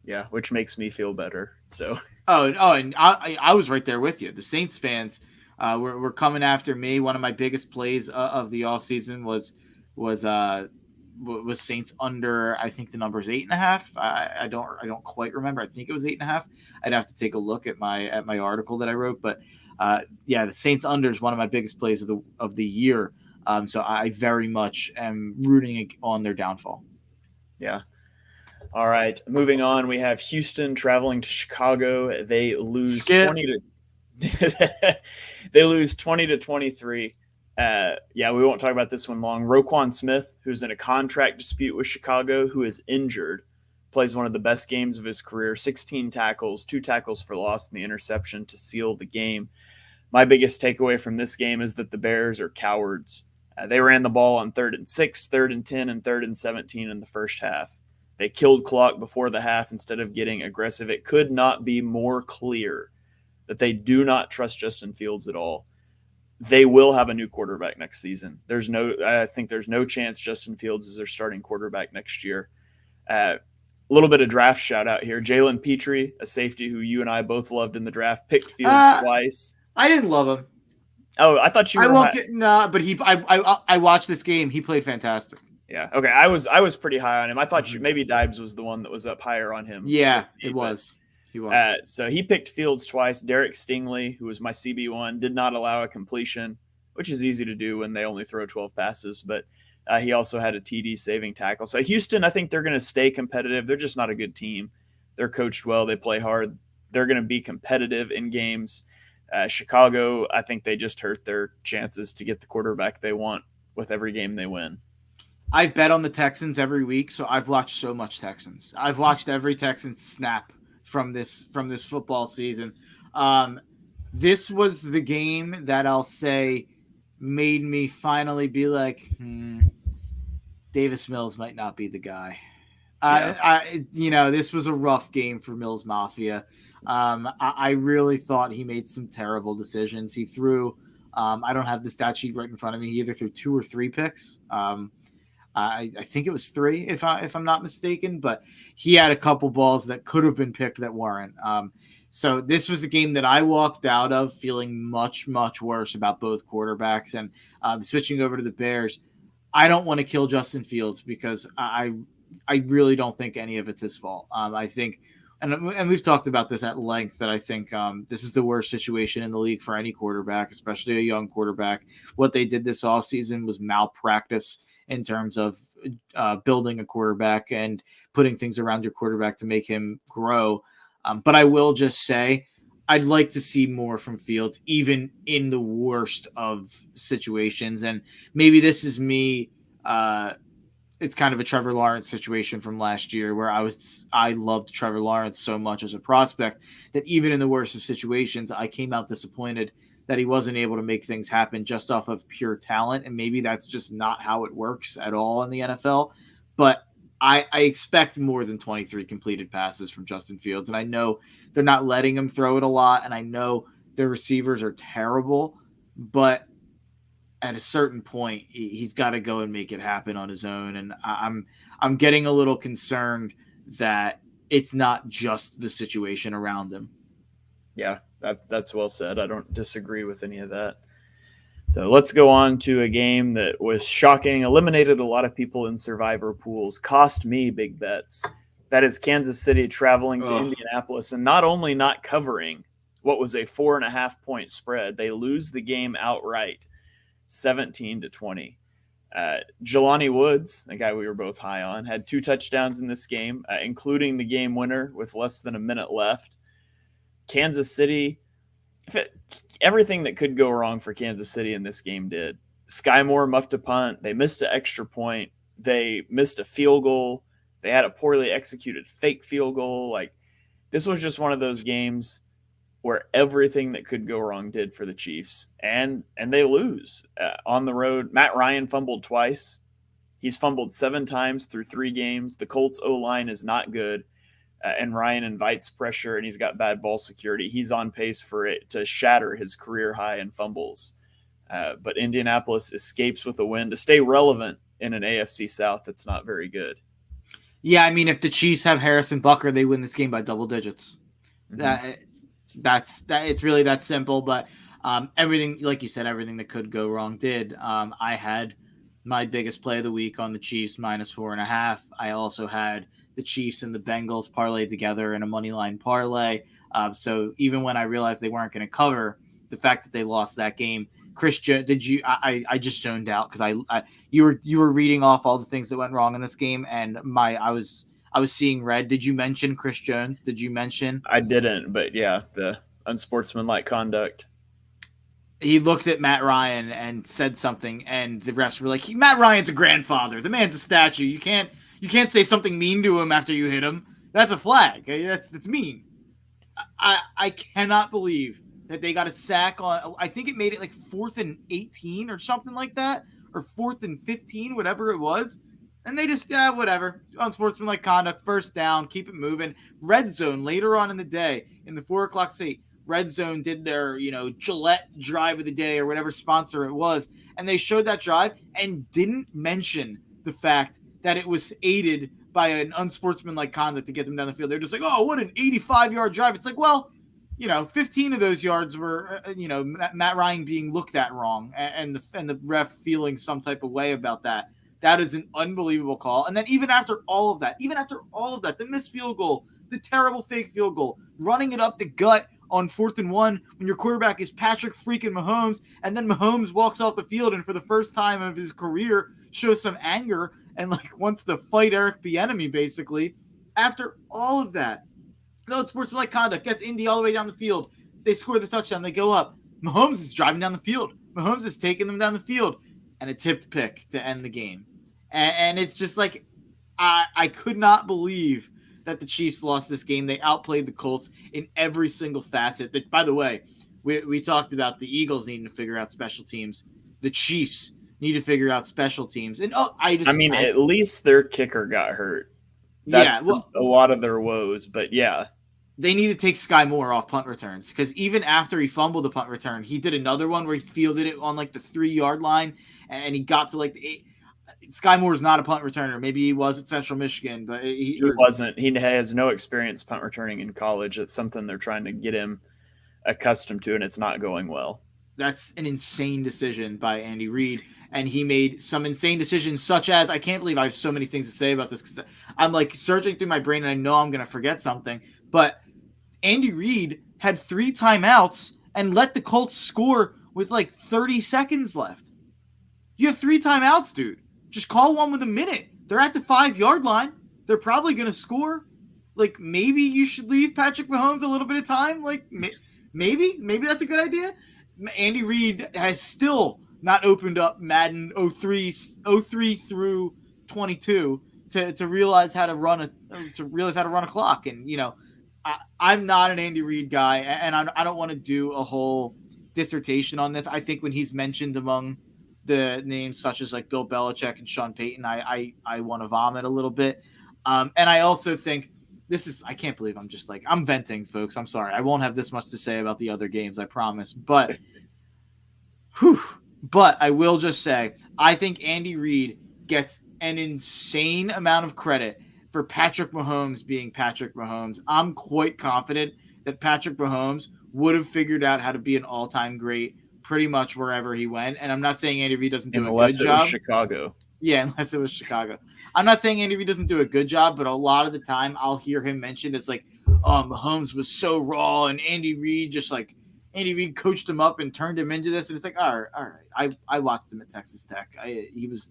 Yeah, which makes me feel better. So and I was right there with you. The Saints fans were coming after me. One of my biggest plays of the offseason was Saints under, I think the number is 8.5. I don't quite remember. I think it was 8.5. I'd have to take a look at my article that I wrote, but the Saints under is one of my biggest plays of the year. So I very much am rooting on their downfall. Yeah. All right. Moving on, we have Houston traveling to Chicago. They lose 20 to 23. We won't talk about this one long. Roquan Smith, who's in a contract dispute with Chicago, who is injured, plays one of the best games of his career, 16 tackles, 2 tackles for loss, and the interception to seal the game. My biggest takeaway from this game is that the Bears are cowards. They ran the ball on 3rd and 6, 3rd and 10, and 3rd and 17 in the first half. They killed clock before the half instead of getting aggressive. It could not be more clear that they do not trust Justin Fields at all. They will have a new quarterback next season. I think there's no chance Justin Fields is their starting quarterback next year. A little bit of draft shout out here. Jalen Petrie, a safety who you and I both loved in the draft, picked Fields twice. I didn't love him. Oh, I thought you were. But I watched this game. He played fantastic. Yeah. Okay. I was pretty high on him. I thought maybe Dibes was the one that was up higher on him. Yeah, it was. He was. So he picked Fields twice. Derek Stingley, who was my CB1, did not allow a completion, which is easy to do when they only throw 12 passes. But he also had a TD saving tackle. So Houston, I think they're going to stay competitive. They're just not a good team. They're coached well. They play hard. They're going to be competitive in games. Chicago, I think they just hurt their chances to get the quarterback they want with every game they win. I've bet on the Texans every week, so I've watched so much Texans. I've watched every Texans snap from this football season. This was the game that I'll say made me finally be like, Davis Mills might not be the guy. This was a rough game for Mills Mafia. I really thought he made some terrible decisions. He threw, I don't have the stat sheet right in front of me. He either threw 2 or 3 picks. I think it was 3 if I'm not mistaken, but he had a couple balls that could have been picked that weren't. So this was a game that I walked out of feeling much, much worse about both quarterbacks. And switching over to the Bears, I don't want to kill Justin Fields because I really don't think any of it's his fault. I think, and we've talked about this at length, that I think this is the worst situation in the league for any quarterback, especially a young quarterback. What they did this offseason was malpractice in terms of building a quarterback and putting things around your quarterback to make him grow. But I will just say, I'd like to see more from Fields, even in the worst of situations. And maybe this is me. It's kind of a Trevor Lawrence situation from last year where I loved Trevor Lawrence so much as a prospect that even in the worst of situations, I came out disappointed that he wasn't able to make things happen just off of pure talent. And maybe that's just not how it works at all in the NFL. But I expect more than 23 completed passes from Justin Fields. And I know they're not letting him throw it a lot. And I know their receivers are terrible. But at a certain point, he's got to go and make it happen on his own. And I'm getting a little concerned that it's not just the situation around him. Yeah, that's well said. I don't disagree with any of that. So let's go on to a game that was shocking, eliminated a lot of people in survivor pools, cost me big bets. That is Kansas City traveling to Indianapolis and not only not covering what was a 4.5 point spread, they lose the game outright, 17-20. Jelani Woods, the guy we were both high on, had 2 touchdowns in this game, including the game winner with less than a minute left. Kansas City, everything that could go wrong for Kansas City in this game did. Sky Moore muffed a punt. They missed an extra point. They missed a field goal. They had a poorly executed fake field goal. Like, this was just one of those games where everything that could go wrong did for the Chiefs, and they lose on the road. Matt Ryan fumbled twice. He's fumbled 7 times through 3 games. The Colts O-line is not good. And Ryan invites pressure, and he's got bad ball security. He's on pace for it to shatter his career high in fumbles. But Indianapolis escapes with a win to stay relevant in an AFC South that's not very good. Yeah, I mean, if the Chiefs have Harrison Butker, they win this game by double digits. Mm-hmm. That's it's really that simple. But everything, like you said, everything that could go wrong did. I had my biggest play of the week on the Chiefs -4.5. I also had the Chiefs and the Bengals parlayed together in a money line parlay. So even when I realized they weren't going to cover, the fact that they lost that game, Chris Jones, did you? I just zoned out because you were reading off all the things that went wrong in this game, and I was seeing red. Did you mention Chris Jones? Did you mention? I didn't, but yeah, the unsportsmanlike conduct. He looked at Matt Ryan and said something, and the refs were like, Matt Ryan's a grandfather. The man's a statue. You can't say something mean to him after you hit him. That's a flag. That's mean. I cannot believe that they got a sack on. I think it made it like 4th and 18 or something like that, or 4th and 15, whatever it was. And they just, whatever. Unsportsmanlike conduct, first down, keep it moving. Red Zone later on in the day, in the 4 o'clock slate, Red Zone did their, Gillette drive of the day or whatever sponsor it was. And they showed that drive and didn't mention the fact that it was aided by an unsportsmanlike conduct to get them down the field. They're just like, oh, what an 85-yard drive. It's like, well, 15 of those yards were, Matt Ryan being looked at wrong and the ref feeling some type of way about that. That is an unbelievable call. And then even after all of that, the missed field goal, the terrible fake field goal, running it up the gut on 4th and 1 when your quarterback is Patrick freaking Mahomes, and then Mahomes walks off the field and for the first time of his career shows some anger and wants to fight Eric Bieniemy basically. After all of that, no sportsmanlike conduct, gets Indy all the way down the field. They score the touchdown. They go up. Mahomes is driving down the field. Mahomes is taking them down the field, and a tipped pick to end the game. And it's just like, I could not believe that the Chiefs lost this game. They outplayed the Colts in every single facet. That, by the way, we talked about the Eagles needing to figure out special teams. The Chiefs need to figure out special teams. And at least their kicker got hurt. That's a lot of their woes, but yeah. They need to take Sky Moore off punt returns, because even after he fumbled the punt return, he did another one where he fielded it on the 3-yard line, and he got to the 8. Sky Moore is not a punt returner. Maybe he was at Central Michigan, but he wasn't. He has no experience punt returning in college. It's something they're trying to get him accustomed to, and it's not going well. That's an insane decision by Andy Reid, and he made some insane decisions, such as, I can't believe I have so many things to say about this because I'm searching through my brain and I know I'm going to forget something, but Andy Reid had 3 timeouts and let the Colts score with 30 seconds left. You have 3 timeouts, dude. Just call one with a minute. They're at the 5-yard line. They're probably going to score. Maybe you should leave Patrick Mahomes a little bit of time. maybe that's a good idea. Andy Reid has still not opened up Madden 03 through 22 to realize how to run a clock. And I'm not an Andy Reid guy, and I don't want to do a whole dissertation on this. I think when he's mentioned among the names such as like Bill Belichick and Sean Payton, I want to vomit a little bit. And I also think I can't believe I'm venting, folks. I'm sorry. I won't have this much to say about the other games, I promise. But I will just say, I think Andy Reid gets an insane amount of credit for Patrick Mahomes being Patrick Mahomes. I'm quite confident that Patrick Mahomes would have figured out how to be an all-time great pretty much wherever he went. And I'm not saying Andy Reid doesn't do a good job. Unless it was Chicago. Yeah, unless it was Chicago. I'm not saying Andy Reid doesn't do a good job, but a lot of the time I'll hear him mentioned as like, Mahomes was so raw and Andy Reid coached him up and turned him into this. And it's like, all right. I watched him at Texas Tech. He was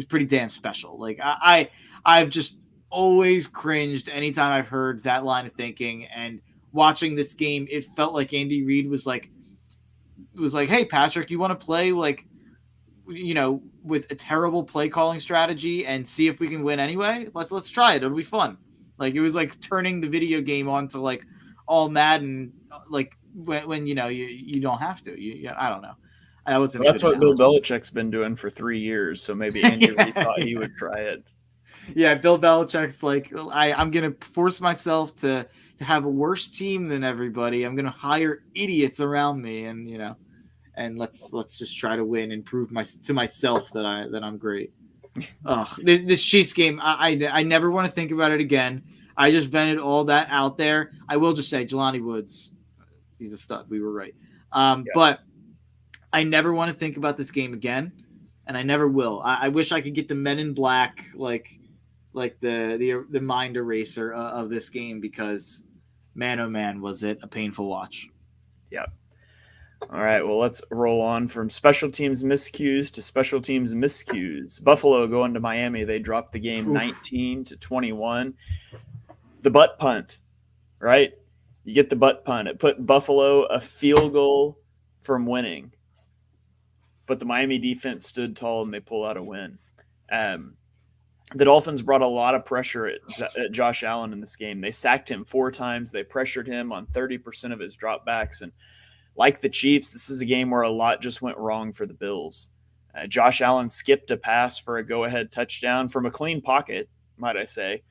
pretty damn special. Like I've just always cringed anytime I've heard that line of thinking. And watching this game, it felt like Andy Reid was like, hey, Patrick, you want to play with a terrible play calling strategy and see if we can win anyway? Let's try it. It'll be fun. Like it was like turning the video game on to like all Madden, like when you don't have to. I don't know. That's what Bill Belichick's been doing for 3 years. So maybe Andy Reid thought he would try it. Yeah, Bill Belichick's like, I'm gonna force myself to have a worse team than everybody. I'm gonna hire idiots around me, and and let's just try to win and prove to myself that I'm great. This Chiefs game, I never want to think about it again. I just vented all that out there. I will just say, Jelani Woods, he's a stud. We were right. But I never want to think about this game again, and I never will. I wish I could get the Men in Black, like the mind eraser of this game, because man, oh man, was it a painful watch. Yeah. All right, well, let's roll on from special teams miscues to special teams miscues. Buffalo going to Miami. They dropped the game 19-21. The butt punt, right? You get the butt punt. It put Buffalo a field goal from winning. But the Miami defense stood tall, and they pull out a win. The Dolphins brought a lot of pressure at Josh Allen in this game. They sacked him 4 times. They pressured him on 30% of his dropbacks. And like the Chiefs, this is a game where a lot just went wrong for the Bills. Josh Allen skipped a pass for a go-ahead touchdown from a clean pocket, might I say.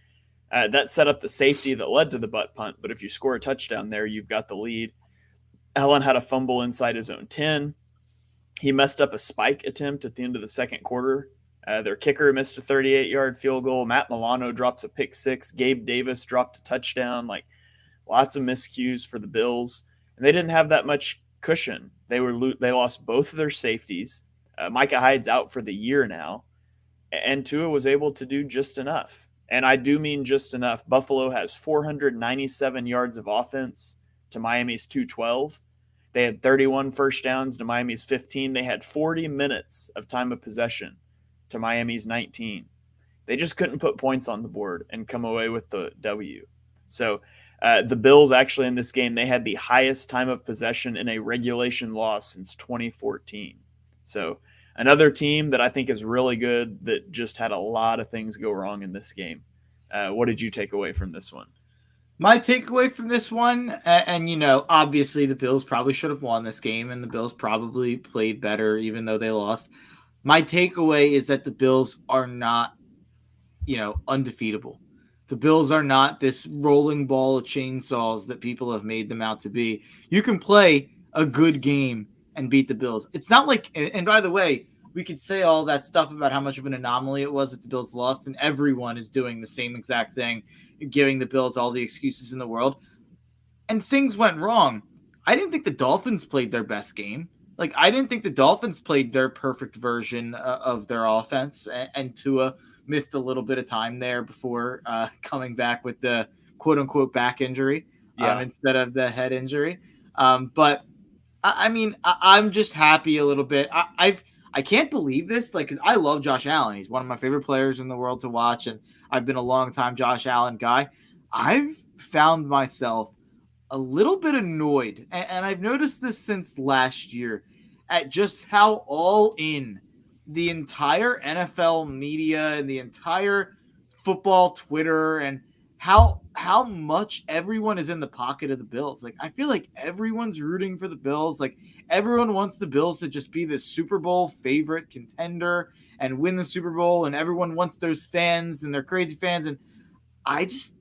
That set up the safety that led to the butt punt. But if you score a touchdown there, you've got the lead. Allen had a fumble inside his own 10. He messed up a spike attempt at the end of the second quarter. Their kicker missed a 38-yard field goal. Matt Milano drops a pick 6. Gabe Davis dropped a touchdown. Like, lots of miscues for the Bills. And they didn't have that much cushion. They lost both of their safeties. Micah Hyde's out for the year now. And Tua was able to do just enough. And I do mean just enough. Buffalo has 497 yards of offense to Miami's 212. They had 31 first downs to Miami's 15. They had 40 minutes of time of possession to Miami's 19. They just couldn't put points on the board and come away with the W. So the Bills actually in this game, they had the highest time of possession in a regulation loss since 2014. So another team that I think is really good that just had a lot of things go wrong in this game. What did you take away from this one? My takeaway from this one, and obviously the Bills probably should have won this game, and the Bills probably played better even though they lost. My takeaway is that the Bills are not, undefeatable. The Bills are not this rolling ball of chainsaws that people have made them out to be. You can play a good game and beat the Bills. It's not like, and by the way, we could say all that stuff about how much of an anomaly it was that the Bills lost, and everyone is doing the same exact thing, giving the Bills all the excuses in the world. And things went wrong. I didn't think the Dolphins played their best game. Like, I didn't think the Dolphins played their perfect version of their offense, and Tua missed a little bit of time there before coming back with the quote-unquote back injury instead of the head injury. But, I mean, I'm just happy a little bit. I can't believe this. Like, I love Josh Allen. He's one of my favorite players in the world to watch, and I've been a long-time Josh Allen guy. I've found myself a little bit annoyed, and I've noticed this since last year, at just how all in the entire NFL media and the entire football Twitter and how much everyone is in the pocket of the Bills. Like, I feel like everyone's rooting for the Bills. Like, everyone wants the Bills to just be the Super Bowl favorite contender and win the Super Bowl, and everyone wants those fans, and they're crazy fans. And I just,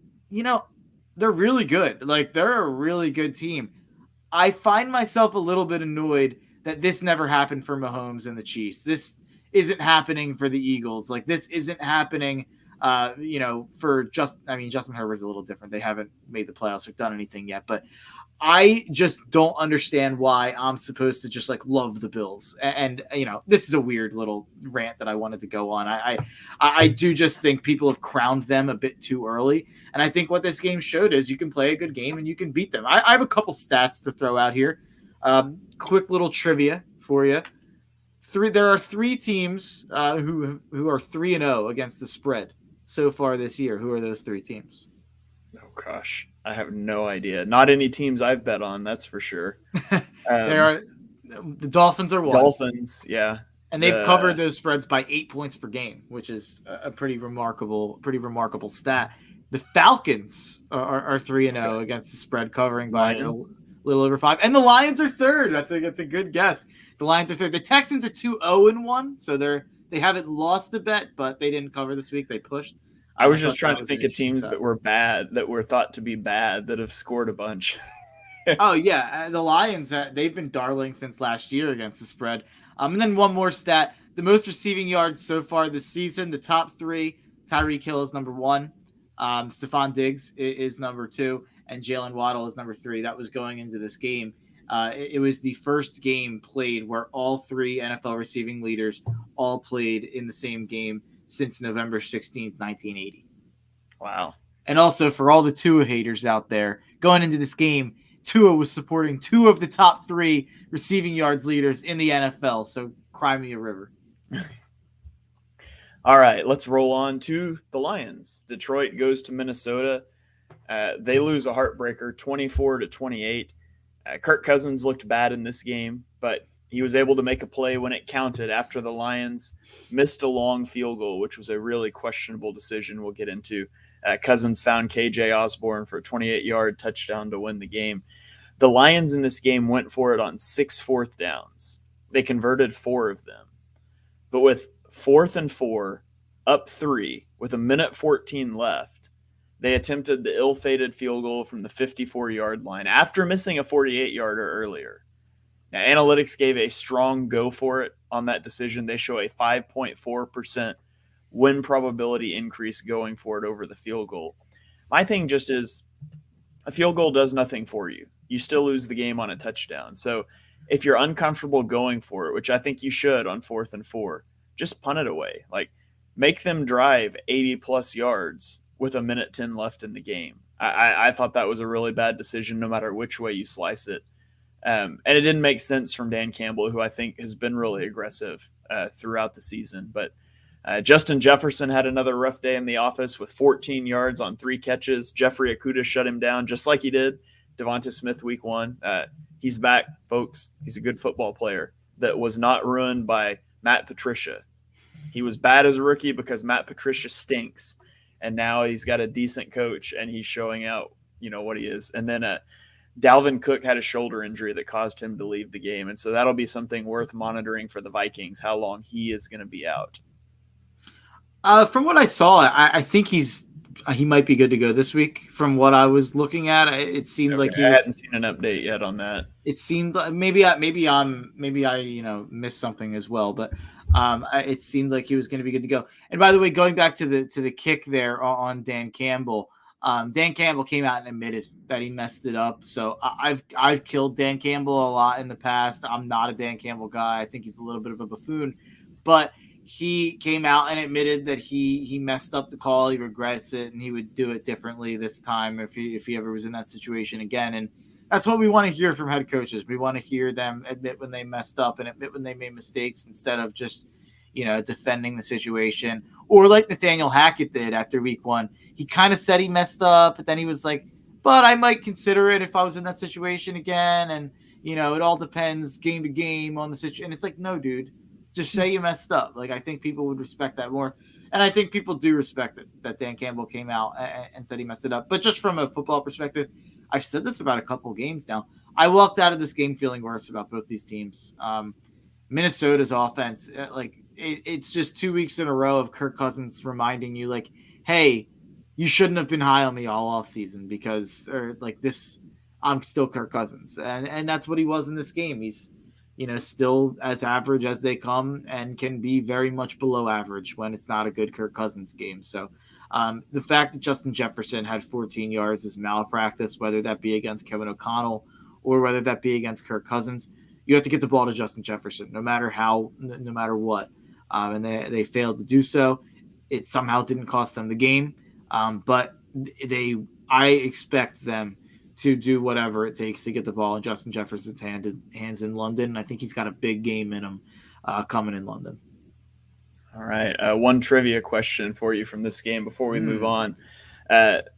they're really good. Like, they're a really good team. I find myself a little bit annoyed that this never happened for Mahomes and the Chiefs. This isn't happening for the Eagles. Like, this isn't happening, for Justin Herbert's a little different. They haven't made the playoffs or done anything yet, but I just don't understand why I'm supposed to just like love the Bills. And this is a weird little rant that I wanted to go on. I do just think people have crowned them a bit too early. And I think what this game showed is you can play a good game and you can beat them. I have a couple stats to throw out here. Quick little trivia for you. There are 3 teams who are 3-0 against the spread so far this year. Who are those 3 teams? Oh gosh, I have no idea. Not any teams I've bet on, that's for sure. The Dolphins are 1. Dolphins, yeah, and they've covered those spreads by 8 points per game, which is a pretty remarkable stat. The Falcons are 3-0 against the spread, covering by a little over 5, and the Lions are 3rd. That's a good guess. The Lions are 3rd. The Texans are 2-0-1, so they haven't lost a bet, but they didn't cover this week. They pushed. I was just trying to think of teams that were bad, that were thought to be bad, that have scored a bunch. Oh, yeah. The Lions, they've been darling since last year against the spread. And then one more stat. The most receiving yards so far this season, the top 3, Tyreek Hill is number 1. Stephon Diggs is number 2. And Jalen Waddle is number 3. That was going into this game. It was the first game played where all 3 NFL receiving leaders all played in the same game since November 16th, 1980. Wow. And also, for all the Tua haters out there, going into this game, Tua was supporting 2 of the top 3 receiving yards leaders in the NFL. So cry me a river. All right, let's roll on to the Lions. Detroit goes to Minnesota. They lose a heartbreaker, 24-28. Kirk Cousins looked bad in this game, but he was able to make a play when it counted after the Lions missed a long field goal, which was a really questionable decision we'll get into. Cousins found KJ Osborne for a 28-yard touchdown to win the game. The Lions in this game went for it on 6 fourth downs. They converted 4 of them. But with 4th and 4, up 3, with 1:14 left, they attempted the ill-fated field goal from the 54-yard line after missing a 48-yarder earlier. Now, analytics gave a strong go for it on that decision. They show a 5.4% win probability increase going for it over the field goal. My thing just is a field goal does nothing for you. You still lose the game on a touchdown. So if you're uncomfortable going for it, which I think you should on 4th and 4, just punt it away. Like, make them drive 80-plus yards with 1:10 left in the game. I thought that was a really bad decision no matter which way you slice it. And it didn't make sense from Dan Campbell, who I think has been really aggressive throughout the season. But Justin Jefferson had another rough day in the office with 14 yards on 3 catches. Jeffrey Okudah shut him down just like he did Devonta Smith week 1. He's back, folks. He's a good football player that was not ruined by Matt Patricia. He was bad as a rookie because Matt Patricia stinks. And now he's got a decent coach and he's showing out, what he is. And then Dalvin Cook had a shoulder injury that caused him to leave the game. And so that'll be something worth monitoring for the Vikings, how long he is going to be out. From what I saw, I think he might be good to go this week. From what I was looking at, it seemed like I hadn't seen an update yet on that. It seemed like maybe I missed something as well, but it seemed like he was going to be good to go. And by the way, going back to the kick there on Dan Campbell, Dan Campbell came out and admitted that he messed it up. So I've killed Dan Campbell a lot in the past. I'm not a Dan Campbell guy. I think he's a little bit of a buffoon, but he came out and admitted that he messed up the call. He regrets it, and he would do it differently this time if he ever was in that situation again. And that's what we want to hear from head coaches. We want to hear them admit when they messed up and admit when they made mistakes instead of just, defending the situation. Or like Nathaniel Hackett did after week 1. He kind of said he messed up, but then he was like, but I might consider it if I was in that situation again. And, it all depends game to game on the situation. And it's like, no, dude, just say you messed up. Like, I think people would respect that more. And I think people do respect it that Dan Campbell came out and said he messed it up. But just from a football perspective, I've said this about a couple of games now. I walked out of this game feeling worse about both these teams. Minnesota's offense, it's just 2 weeks in a row of Kirk Cousins reminding you, like, hey, you shouldn't have been high on me all off season because, or like this, I'm still Kirk Cousins. And that's what he was in this game. He's, still as average as they come and can be very much below average when it's not a good Kirk Cousins game. So the fact that Justin Jefferson had 14 yards is malpractice, whether that be against Kevin O'Connell or whether that be against Kirk Cousins. You have to get the ball to Justin Jefferson, no matter what. And they failed to do so. It somehow didn't cost them the game. But I expect them to do whatever it takes to get the ball in Justin Jefferson's hands in London. And I think he's got a big game in him coming in London. All right. One trivia question for you from this game before we move on.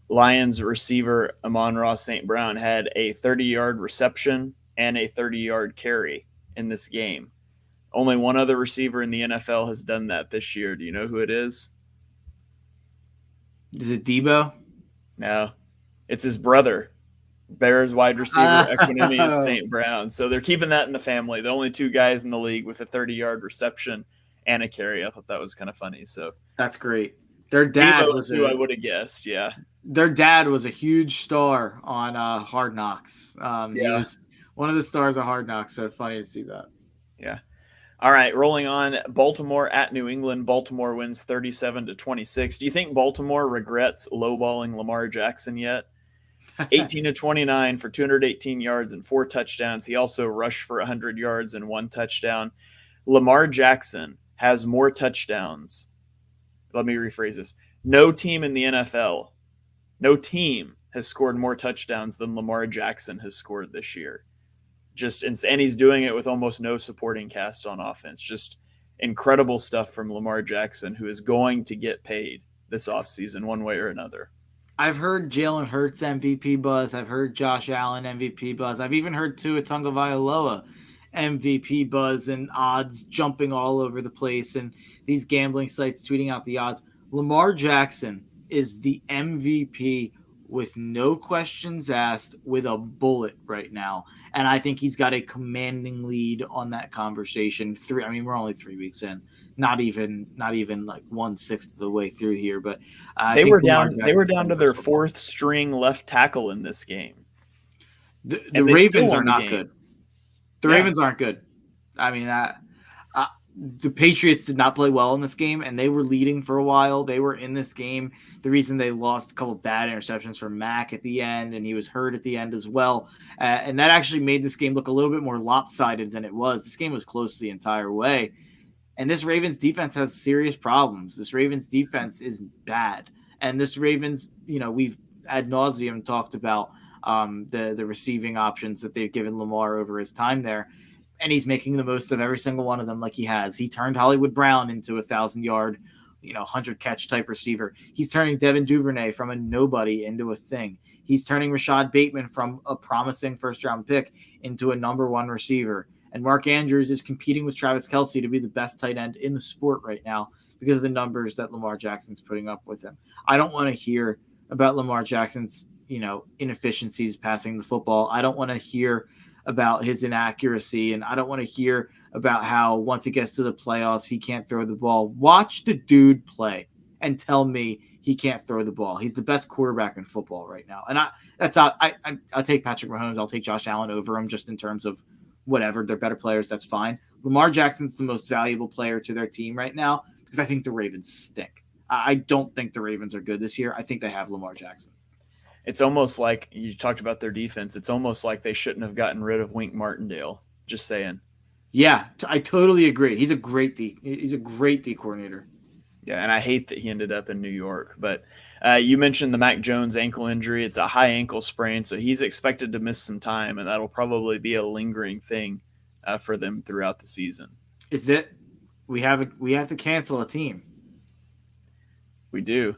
Lions receiver Amon-Ra St. Brown had a 30-yard reception and a 30-yard carry in this game. Only one other receiver in the NFL has done that this year. Do you know who it is? Is it Debo? No. It's his brother, Bears wide receiver Equanimeous St. Brown. So they're keeping that in the family. The only two guys in the league with a 30-yard reception and a carry. I thought that was kind of funny. So that's great. Their dad was who I would have guessed. Yeah. Their dad was a huge star on Hard Knocks. He was one of the stars of Hard Knocks. So funny to see that. Yeah. All right. Rolling on. Baltimore at New England. Baltimore wins 37-26. Do you think Baltimore regrets lowballing Lamar Jackson yet? 18-29 for 218 yards and 4 touchdowns. He also rushed for 100 yards and 1 touchdown. Lamar Jackson has more touchdowns. Let me rephrase this. No team in the NFL, no team has scored more touchdowns than Lamar Jackson has scored this year. And he's doing it with almost no supporting cast on offense. Just incredible stuff from Lamar Jackson, who is going to get paid this offseason one way or another. I've heard Jalen Hurts MVP buzz. I've heard Josh Allen MVP buzz. I've even heard Tua Tagovailoa MVP buzz and odds jumping all over the place and these gambling sites tweeting out the odds. Lamar Jackson is the MVP with no questions asked, with a bullet right now. And I think he's got a commanding lead on that conversation. We're only 3 weeks in. Not even like 1/6 of the way through here, but they were down to their 4th string left tackle in this game. The Ravens are not good. The Ravens aren't good. I mean, the Patriots did not play well in this game, and they were leading for a while. They were in this game. The reason they lost a couple bad interceptions from Mack at the end, and he was hurt at the end as well. And that actually made this game look a little bit more lopsided than it was. This game was close the entire way. And this Ravens defense has serious problems. This Ravens defense is bad. And this Ravens, we've ad nauseum talked about the receiving options that they've given Lamar over his time there. And he's making the most of every single one of them like he has. He turned Hollywood Brown into a 1,000-yard, 100-catch type receiver. He's turning Devin Duvernay from a nobody into a thing. He's turning Rashad Bateman from a promising first-round pick into a number 1 receiver. And Mark Andrews is competing with Travis Kelce to be the best tight end in the sport right now because of the numbers that Lamar Jackson's putting up with him. I don't want to hear about Lamar Jackson's, inefficiencies passing the football. I don't want to hear about his inaccuracy, and I don't want to hear about how once he gets to the playoffs, he can't throw the ball. Watch the dude play and tell me he can't throw the ball. He's the best quarterback in football right now. And I'll take Patrick Mahomes. I'll take Josh Allen over him just in terms of whatever. They're better players. That's fine. Lamar Jackson's the most valuable player to their team right now because I think the Ravens stink. I don't think the Ravens are good this year. I think they have Lamar Jackson. It's almost like you talked about their defense. It's almost like they shouldn't have gotten rid of Wink Martindale. Just saying. Yeah, I totally agree. He's a great D coordinator. Yeah, and I hate that he ended up in New York. But you mentioned the Mac Jones ankle injury. It's a high ankle sprain, so he's expected to miss some time, and that'll probably be a lingering thing for them throughout the season. Is it? We have to cancel a team. We do.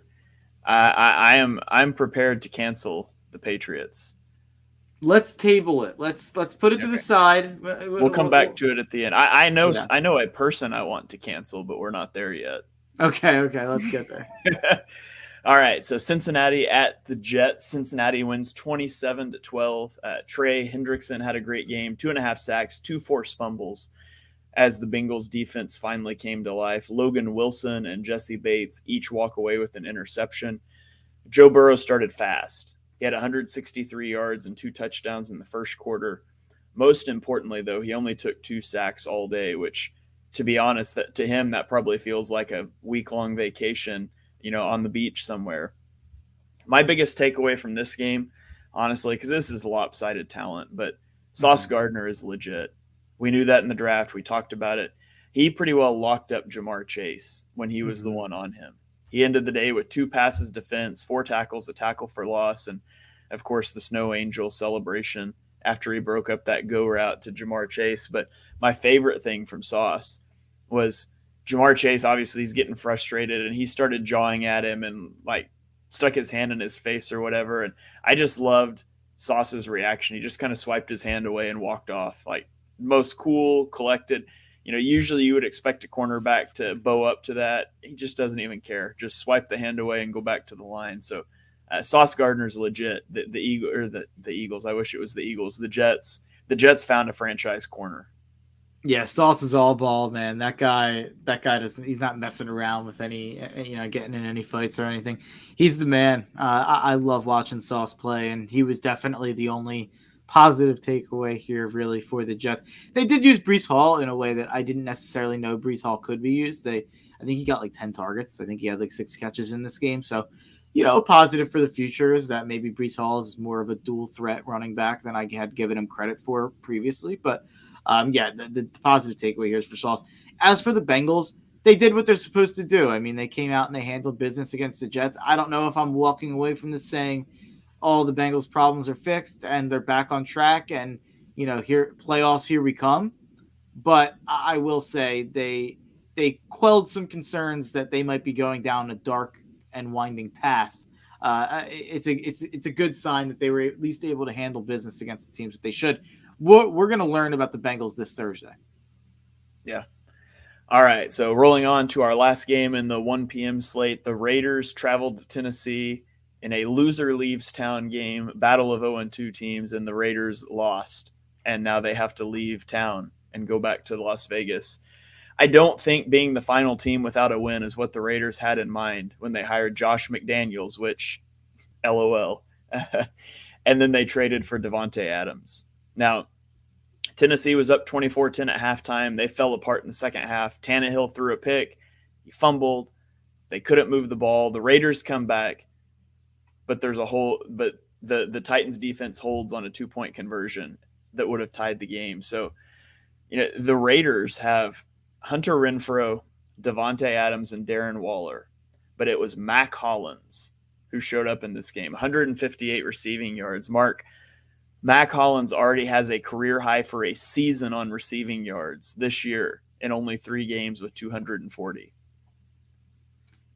I'm prepared to cancel the Patriots. Let's table it. Let's put it to the side. We'll come back to it at the end. I know a person I want to cancel, but we're not there yet. Okay, let's get there. All right, so Cincinnati at the Jets. Cincinnati wins 27-12. Trey Hendrickson had a great game, 2.5 sacks, 2 forced fumbles as the Bengals defense finally came to life. Logan Wilson and Jesse Bates each walk away with an interception. Joe Burrow started fast. He had 163 yards and 2 touchdowns in the first quarter. Most importantly, though, he only took 2 sacks all day, which, to be honest, that to him, that probably feels like a week-long vacation, on the beach somewhere. My biggest takeaway from this game, honestly, because this is lopsided talent, but Sauce Gardner is legit. We knew that in the draft. We talked about it. He pretty well locked up Jamar Chase when he was the one on him. He ended the day with 2 passes defense, 4 tackles, a tackle for loss, and, of course, the Snow Angel celebration after he broke up that go route to Jamar Chase. But my favorite thing from Sauce was Jamar Chase, obviously, he's getting frustrated, and he started jawing at him and, stuck his hand in his face or whatever. And I just loved Sauce's reaction. He just kind of swiped his hand away and walked off. Most cool, collected. Usually you would expect a cornerback to bow up to that. He just doesn't even care. Just swipe the hand away and go back to the line. So Sauce Gardner's legit. The Eagles. I wish it was the Eagles. The Jets found a franchise corner. Yeah, Sauce is all ball, man. That guy doesn't. He's not messing around with any, getting in any fights or anything. He's the man. I love watching Sauce play, and he was definitely the only positive takeaway here, really, for the Jets. They did use Breece Hall in a way that I didn't necessarily know Breece Hall could be used. I think he got 10 targets. I think he had 6 catches in this game. So, positive for the future is that maybe Breece Hall is more of a dual threat running back than I had given him credit for previously. But the positive takeaway here is for Sauce. As for the Bengals, they did what they're supposed to do. I mean, they came out and they handled business against the Jets. I don't know if I'm walking away from this saying all the Bengals' problems are fixed and they're back on track and, here playoffs, here we come. But I will say they quelled some concerns that they might be going down a dark and winding path. It's a good sign that they were at least able to handle business against the teams that they should. We're going to learn about the Bengals this Thursday. Yeah. All right. So rolling on to our last game in the 1 p.m. slate, the Raiders traveled to Tennessee in a loser leaves town game, battle of 0-2 teams, and the Raiders lost. And now they have to leave town and go back to Las Vegas. I don't think being the final team without a win is what the Raiders had in mind when they hired Josh McDaniels, which, LOL. And then they traded for Davante Adams. Now, Tennessee was up 24-10 at halftime. They fell apart in the second half. Tannehill threw a pick. He fumbled. They couldn't move the ball. The Raiders come back, but the Titans defense holds on a 2-point conversion that would have tied the game. So, the Raiders have Hunter Renfrow, Davante Adams, and Darren Waller, but it was Mac Hollins who showed up in this game. 158 receiving yards. Mac Hollins already has a career high for a season on receiving yards this year in only 3 games with 240.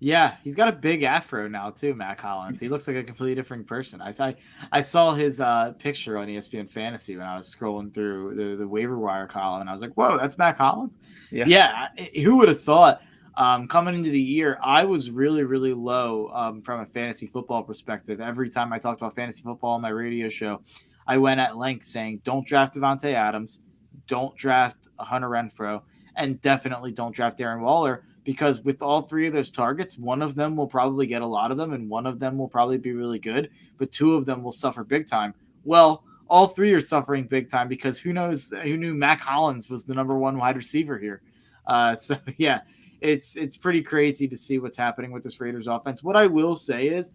Yeah, he's got a big afro now too, Mac Hollins. He looks like a completely different person. I saw his picture on ESPN Fantasy when I was scrolling through the waiver wire column, and I was like, whoa, that's Mac Hollins? Yeah, who would have thought? Coming into the year, I was really, really low from a fantasy football perspective. Every time I talked about fantasy football on my radio show, I went at length saying, don't draft Davante Adams, don't draft Hunter Renfrow, and definitely don't draft Darren Waller, because with all 3 of those targets, one of them will probably get a lot of them, and one of them will probably be really good, but 2 of them will suffer big time. Well, all 3 are suffering big time because who knew Mac Hollins was the number 1 wide receiver here. So, yeah, it's pretty crazy to see what's happening with this Raiders offense. What I will say is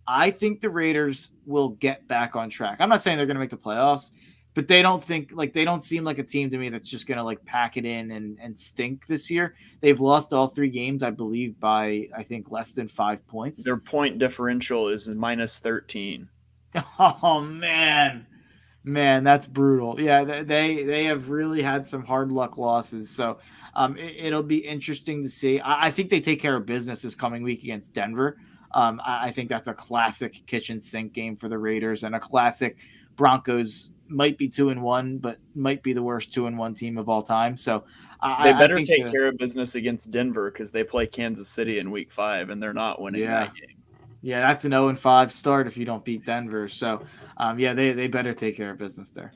I think the Raiders will get back on track. I'm not saying they're going to make the playoffs, but they don't seem like a team to me that's just going to pack it in and stink this year. They've lost all 3 games, I believe, by, I think, less than 5 points. Their point differential is minus 13. Oh, man, that's brutal. Yeah, they have really had some hard luck losses. So it'll be interesting to see. I think they take care of business this coming week against Denver. I think that's a classic kitchen sink game for the Raiders, and a classic Broncos might be 2-1, but might be the worst 2-1 team of all time. So they better I think take care of business against Denver because they play Kansas City in Week 5, and they're not winning that game. Yeah, that's an 0-5 start if you don't beat Denver. So, they better take care of business there.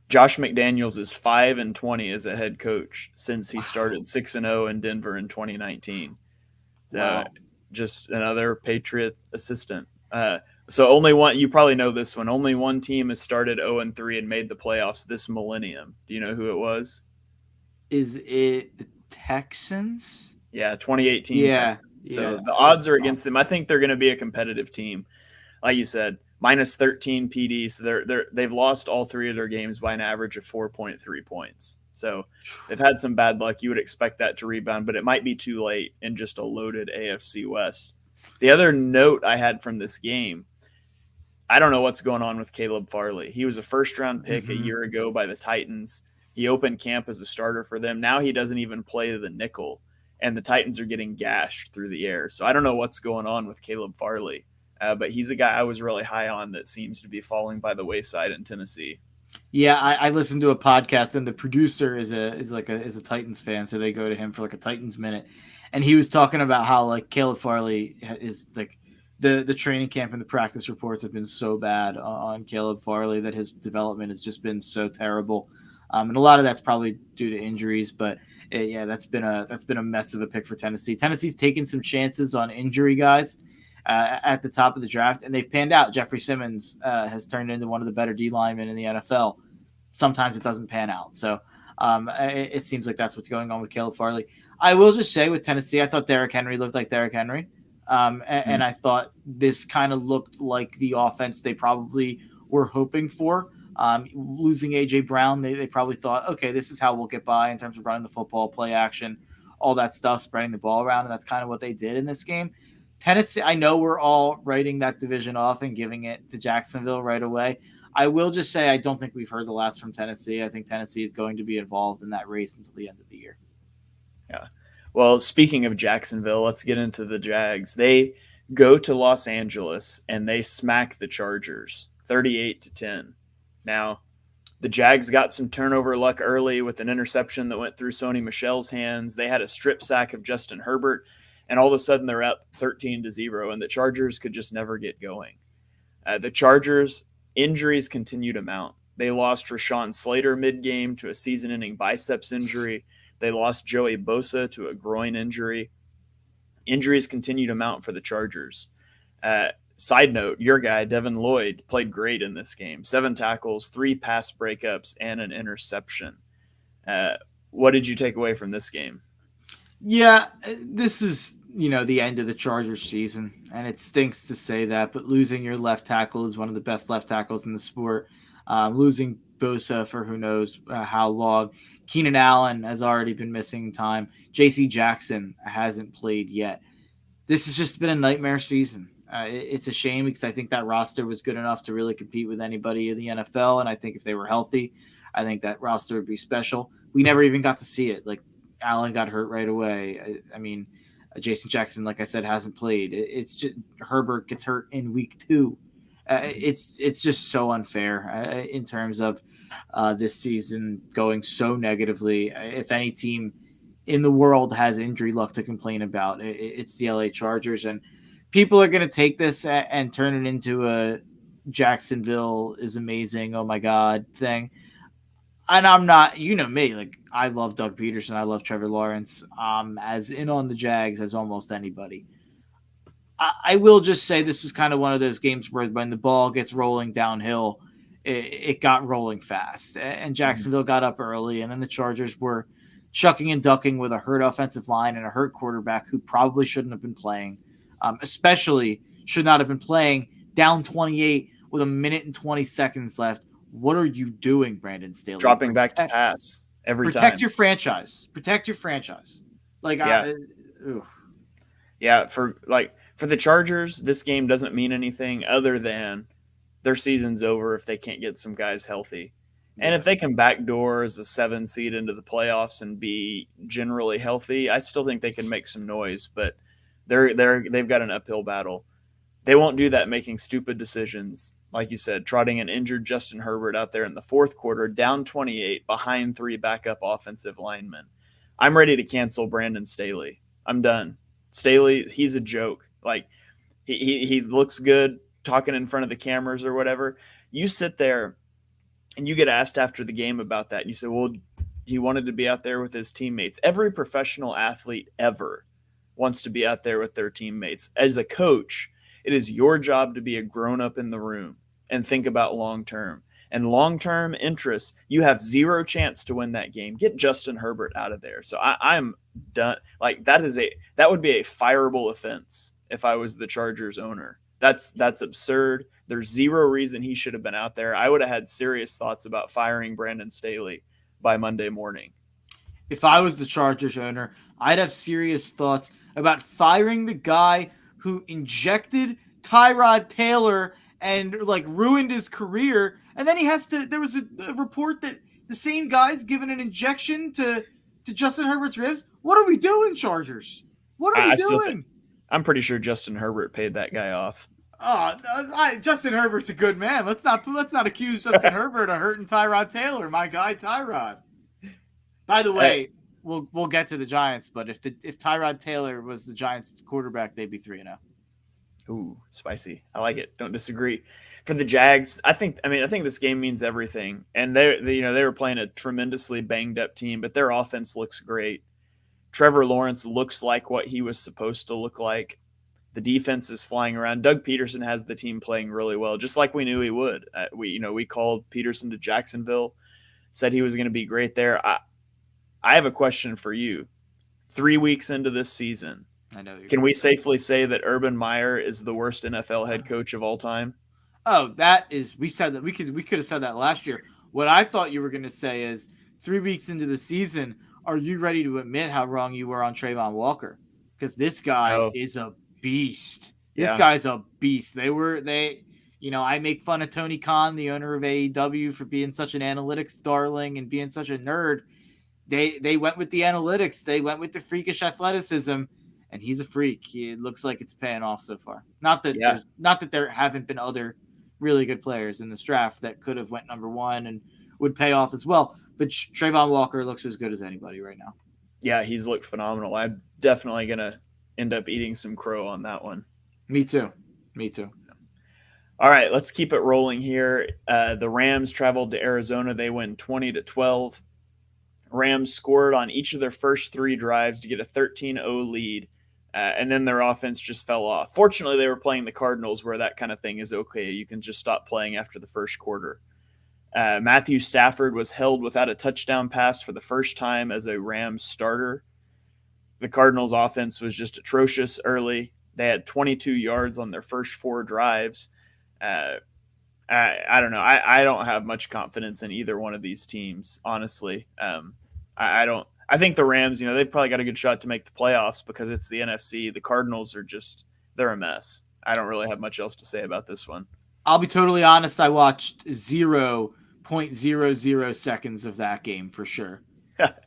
Josh McDaniels is 5-20 as a head coach since he started 6-0 in Denver in 2019. Wow. Just another Patriot assistant. So only one, you probably know this one. Only one team has started 0-3 and made the playoffs this millennium. Do you know who it was? Is it the Texans? Yeah, 2018 Texans. So the odds are against them. I think they're going to be a competitive team. Like you said, minus 13 PD. So they've lost all 3 of their games by an average of 4.3 points. So they've had some bad luck. You would expect that to rebound, but it might be too late in just a loaded AFC West. The other note I had from this game, I don't know what's going on with Caleb Farley. He was a first-round pick a year ago by the Titans. He opened camp as a starter for them. Now he doesn't even play the nickel, and the Titans are getting gashed through the air. So I don't know what's going on with Caleb Farley, but he's a guy I was really high on that seems to be falling by the wayside in Tennessee. Yeah, I listened to a podcast, and the producer is a Titans fan, so they go to him for like a Titans minute, and he was talking about how like Caleb Farley is like the training camp and the practice reports have been so bad on Caleb Farley that his development has just been so terrible, and a lot of that's probably due to injuries, but that's been a mess of a pick for Tennessee. Tennessee's taken some chances on injury guys at the top of the draft, and they've panned out. Jeffrey Simmons has turned into one of the better D linemen in the NFL. Sometimes it doesn't pan out. So it seems like that's what's going on with Caleb Farley. I will just say with Tennessee, I thought Derrick Henry looked like Derrick Henry. And I thought this kind of looked like the offense they probably were hoping for. Losing A.J. Brown, they probably thought, okay, this is how we'll get by in terms of running the football, play action, all that stuff, spreading the ball around. And that's kind of what they did in this game. Tennessee, I know we're all writing that division off and giving it to Jacksonville right away. I will just say I don't think we've heard the last from Tennessee. I think Tennessee is going to be involved in that race until the end of the year. Yeah. Well, speaking of Jacksonville, let's get into the Jags. They go to Los Angeles and they smack the Chargers 38-10. Now, the Jags got some turnover luck early with an interception that went through Sony Michel's hands. They had a strip sack of Justin Herbert, and all of a sudden they're up 13-0, and the Chargers could just never get going. The Chargers, injuries continue to mount. They lost Rashawn Slater mid-game to a season-ending biceps injury. They lost Joey Bosa to a groin injury. Injuries continue to mount for the Chargers. Side note, your guy, Devin Lloyd, played great in this game. 7 tackles, 3 pass breakups, and an interception. What did you take away from this game? Yeah, this is, the end of the Chargers season, and it stinks to say that, but losing your left tackle is one of the best left tackles in the sport. Losing Bosa for who knows how long. Keenan Allen has already been missing time. J.C. Jackson hasn't played yet. This has just been a nightmare season. It's a shame because I think that roster was good enough to really compete with anybody in the NFL, and I think if they were healthy, I think that roster would be special. We never even got to see it. Like, Allen got hurt right away. I mean, Jason Jackson, like I said, hasn't played. It's just Herbert gets hurt in week 2. It's just so unfair in terms of this season going so negatively. If any team in the world has injury luck to complain about, it's the LA Chargers. And people are going to take this and turn it into a Jacksonville is amazing, oh my God thing. And I'm not, me, like I love Doug Peterson. I love Trevor Lawrence. As in on the Jags as almost anybody. I will just say this is kind of one of those games where when the ball gets rolling downhill, it got rolling fast. And Jacksonville got up early, and then the Chargers were chucking and ducking with a hurt offensive line and a hurt quarterback who probably shouldn't have been playing, especially should not have been playing down 28 with 1 minute and 20 seconds left. What are you doing, Brandon Staley? Dropping back to pass every time. Protect your franchise. Protect your franchise. Like, yeah, for the Chargers, this game doesn't mean anything other than their season's over if they can't get some guys healthy. And if they can backdoor as a 7 seed into the playoffs and be generally healthy, I still think they can make some noise. But they've got an uphill battle. They won't do that making stupid decisions. Like you said, trotting an injured Justin Herbert out there in the fourth quarter, down 28, behind 3 backup offensive linemen. I'm ready to cancel Brandon Staley. I'm done. Staley, he's a joke. Like, he looks good talking in front of the cameras or whatever. You sit there and you get asked after the game about that. And you say, well, he wanted to be out there with his teammates. Every professional athlete ever wants to be out there with their teammates. As a coach, it is your job to be a grown up in the room and think about long term. And long term interests, you have zero chance to win that game. Get Justin Herbert out of there. So I'm done. Like, that would be a fireable offense if I was the Chargers owner. That's absurd. There's zero reason he should have been out there. I would have had serious thoughts about firing Brandon Staley by Monday morning. If I was the Chargers owner, I'd have serious thoughts about firing the guy who injected Tyrod Taylor and like ruined his career. And then there was a report that the same guy's given an injection to Justin Herbert's ribs. What are we doing, Chargers? What are we doing? I'm pretty sure Justin Herbert paid that guy off. Justin Herbert's a good man. Let's not accuse Justin Herbert of hurting Tyrod Taylor, my guy Tyrod. By the way, we'll get to the Giants, but if Tyrod Taylor was the Giants quarterback, they'd be 3-0. Ooh, spicy. I like it. Don't disagree. For the Jags, I think this game means everything. And they were playing a tremendously banged up team, but their offense looks great. Trevor Lawrence looks like what he was supposed to look like. The defense is flying around. Doug Peterson has the team playing really well, just like we knew he would. We called Peterson to Jacksonville, said he was going to be great there. I have a question for you. 3 weeks into this season, can we safely say that Urban Meyer is the worst NFL head coach of all time? Oh, we said that we could have said that last year. What I thought you were going to say is 3 weeks into the season, are you ready to admit how wrong you were on Trayvon Walker? Because this guy is a beast. This guy's a beast. I make fun of Tony Khan, the owner of AEW, for being such an analytics darling and being such a nerd. They went with the analytics. They went with the freakish athleticism, and he's a freak. It looks like it's paying off so far. Not that there haven't been other really good players in this draft that could have went number one and would pay off as well. But Trayvon Walker looks as good as anybody right now. Yeah, he's looked phenomenal. I'm definitely going to end up eating some crow on that one. Me too. All right, let's keep it rolling here. The Rams traveled to Arizona. They win 20-12. Rams scored on each of their first 3 drives to get a 13-0 lead, and then their offense just fell off. Fortunately, they were playing the Cardinals, where that kind of thing is okay. You can just stop playing after the first quarter. Matthew Stafford was held without a touchdown pass for the first time as a Rams starter. The Cardinals' offense was just atrocious early. They had 22 yards on their first 4 drives. I don't know. I don't have much confidence in either one of these teams, honestly. I don't. I think the Rams, they've probably got a good shot to make the playoffs because it's the NFC. The Cardinals they're a mess. I don't really have much else to say about this one. I'll be totally honest. I watched 0.00 seconds of that game for sure.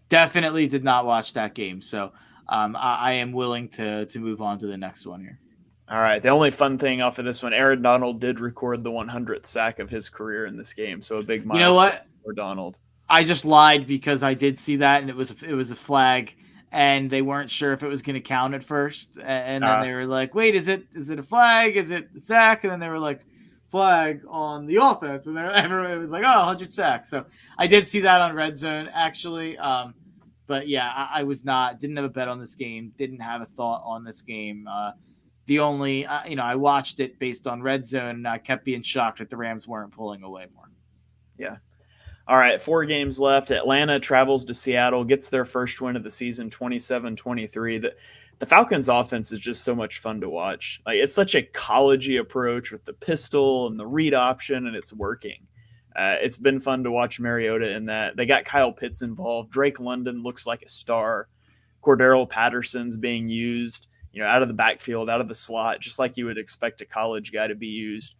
Definitely did not watch that game. So I am willing to move on to the next one here. All right. The only fun thing off of this one, Aaron Donald did record the 100th sack of his career in this game. So a big milestone. You know what? For Donald. I just lied because I did see that, and it was a flag, and they weren't sure if it was going to count at first, and then they were like, "Wait, is it a flag? Is it a sack?" And then they were like, "Flag on the offense," and everyone was like, "Oh, 100 sacks." So I did see that on Red Zone actually, but yeah, I didn't have a bet on this game, didn't have a thought on this game. The only I watched it based on Red Zone, and I kept being shocked that the Rams weren't pulling away more. Yeah. All right, 4 games left. Atlanta travels to Seattle, gets their first win of the season, 27-23. The Falcons' offense is just so much fun to watch. Like, it's such a collegey approach with the pistol and the read option, and it's working. It's been fun to watch Mariota in that. They got Kyle Pitts involved. Drake London looks like a star. Cordero Patterson's being used, out of the backfield, out of the slot, just like you would expect a college guy to be used.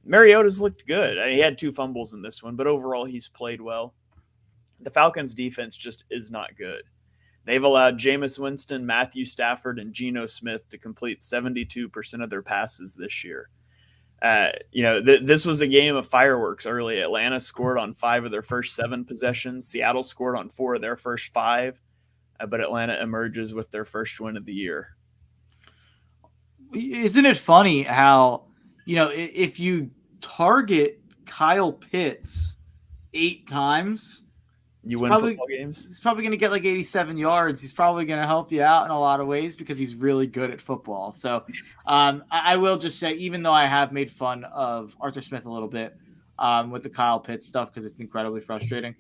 Mariota's looked good. He had 2 fumbles in this one, but overall he's played well. The Falcons' defense just is not good. They've allowed Jameis Winston, Matthew Stafford, and Geno Smith to complete 72% of their passes this year. This was a game of fireworks early. Atlanta scored on 5 of their first 7 possessions. Seattle scored on 4 of their first 5, but Atlanta emerges with their first win of the year. Isn't it funny how, if you target Kyle Pitts 8 times, you win football games. He's probably going to get like 87 yards. He's probably going to help you out in a lot of ways because he's really good at football. So I will just say, even though I have made fun of Arthur Smith a little bit with the Kyle Pitts stuff because it's incredibly frustrating,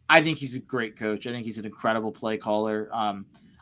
I think he's a great coach. I think he's an incredible play caller.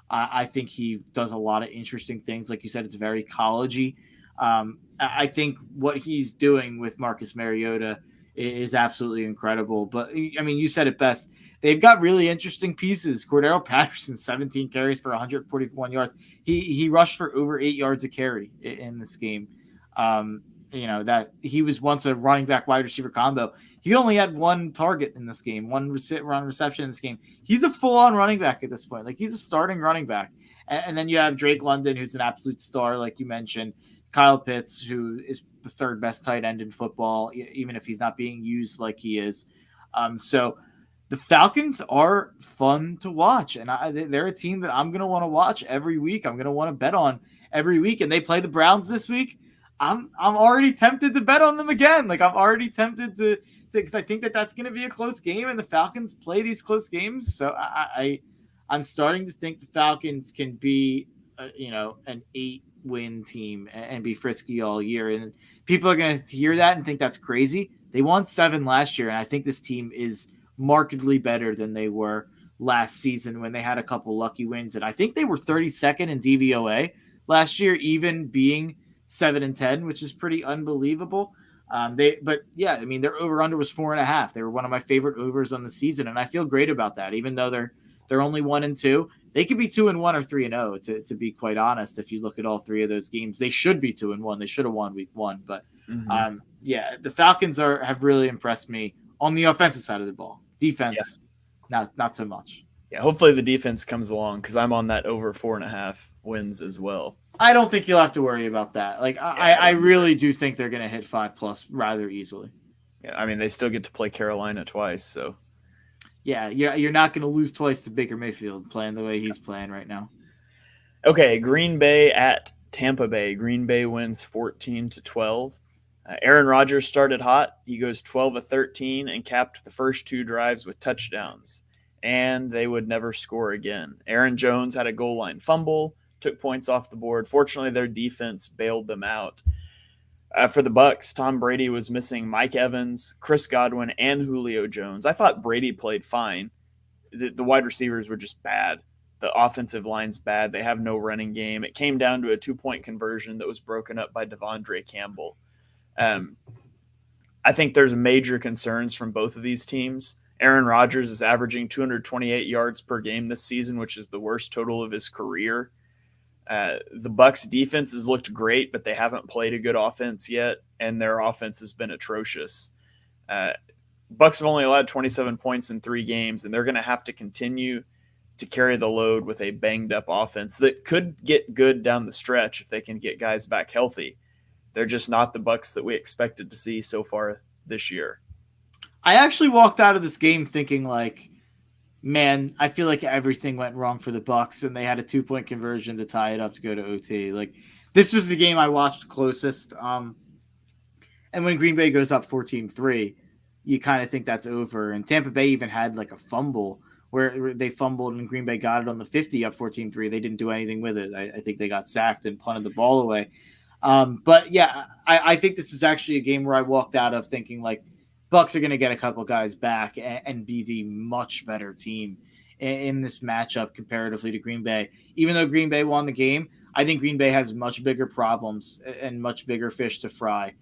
I think he does a lot of interesting things. Like you said, it's very college-y. I think what he's doing with Marcus Mariota is absolutely incredible. But, I mean, you said it best. They've got really interesting pieces. Cordero Patterson, 17 carries for 141 yards. He rushed for over 8 yards a carry in this game. That he was once a running back wide receiver combo. He only had 1 target in this game, 1 reception in this game. He's a full-on running back at this point. Like, he's a starting running back. And then you have Drake London, who's an absolute star, like you mentioned. Kyle Pitts, who is the 3rd best tight end in football, even if he's not being used like he is. So the Falcons are fun to watch, and they're a team that I'm going to want to watch every week. I'm going to want to bet on every week, and they play the Browns this week. I'm already tempted to bet on them again. Like, I'm already tempted to because I think that's going to be a close game, and the Falcons play these close games. So I'm starting to think the Falcons can be, an 8-win team and be frisky all year. And people are going to hear that and think that's crazy. They won 7 last year, and I think this team is markedly better than they were last season when they had a couple lucky wins. And I think they were 32nd in DVOA last year, even being 7-10, which is pretty unbelievable. Their over under was 4.5. They were one of my favorite overs on the season, and I feel great about that. Even though they're only 1-2, they could be 2-1 or 3-0. To be quite honest, if you look at all 3 of those games, they should be 2-1. They should have won week 1, but the Falcons have really impressed me on the offensive side of the ball. Defense, not so much. Yeah, hopefully the defense comes along because I'm on that over 4.5 wins as well. I don't think you'll have to worry about that. Like, I really do think they're going to hit 5+ rather easily. Yeah, I mean, they still get to play Carolina twice, so. Yeah, you're not going to lose twice to Baker Mayfield playing the way he's playing right now. Okay, Green Bay at Tampa Bay. Green Bay wins 14-12. Aaron Rodgers started hot. He goes 12 of 13 and capped the first 2 drives with touchdowns. And they would never score again. Aaron Jones had a goal line fumble, took points off the board. Fortunately, their defense bailed them out. For the Bucs, Tom Brady was missing Mike Evans, Chris Godwin, and Julio Jones. I thought Brady played fine. The wide receivers were just bad. The offensive line's bad. They have no running game. It came down to a 2-point conversion that was broken up by Devondre Campbell. I think there's major concerns from both of these teams. Aaron Rodgers is averaging 228 yards per game this season, which is the worst total of his career. The Bucs defense has looked great, but they haven't played a good offense yet, and their offense has been atrocious. Bucs have only allowed 27 points in 3 games, and they're going to have to continue to carry the load with a banged-up offense that could get good down the stretch if they can get guys back healthy. They're just not the Bucs that we expected to see so far this year. I actually walked out of this game thinking, like, man, I feel like everything went wrong for the Bucs, and they had a 2-point conversion to tie it up to go to OT. Like, this was the game I watched closest. And when Green Bay goes up 14-3, you kind of think that's over. And Tampa Bay even had like a fumble where they fumbled and Green Bay got it on the 50 up 14-3. They didn't do anything with it. I think they got sacked and punted the ball away. But yeah, I think this was actually a game where I walked out of thinking like Bucs are going to get a couple guys back and be the much better team in this matchup comparatively to Green Bay. Even though Green Bay won the game, I think Green Bay has much bigger problems and much bigger fish to fry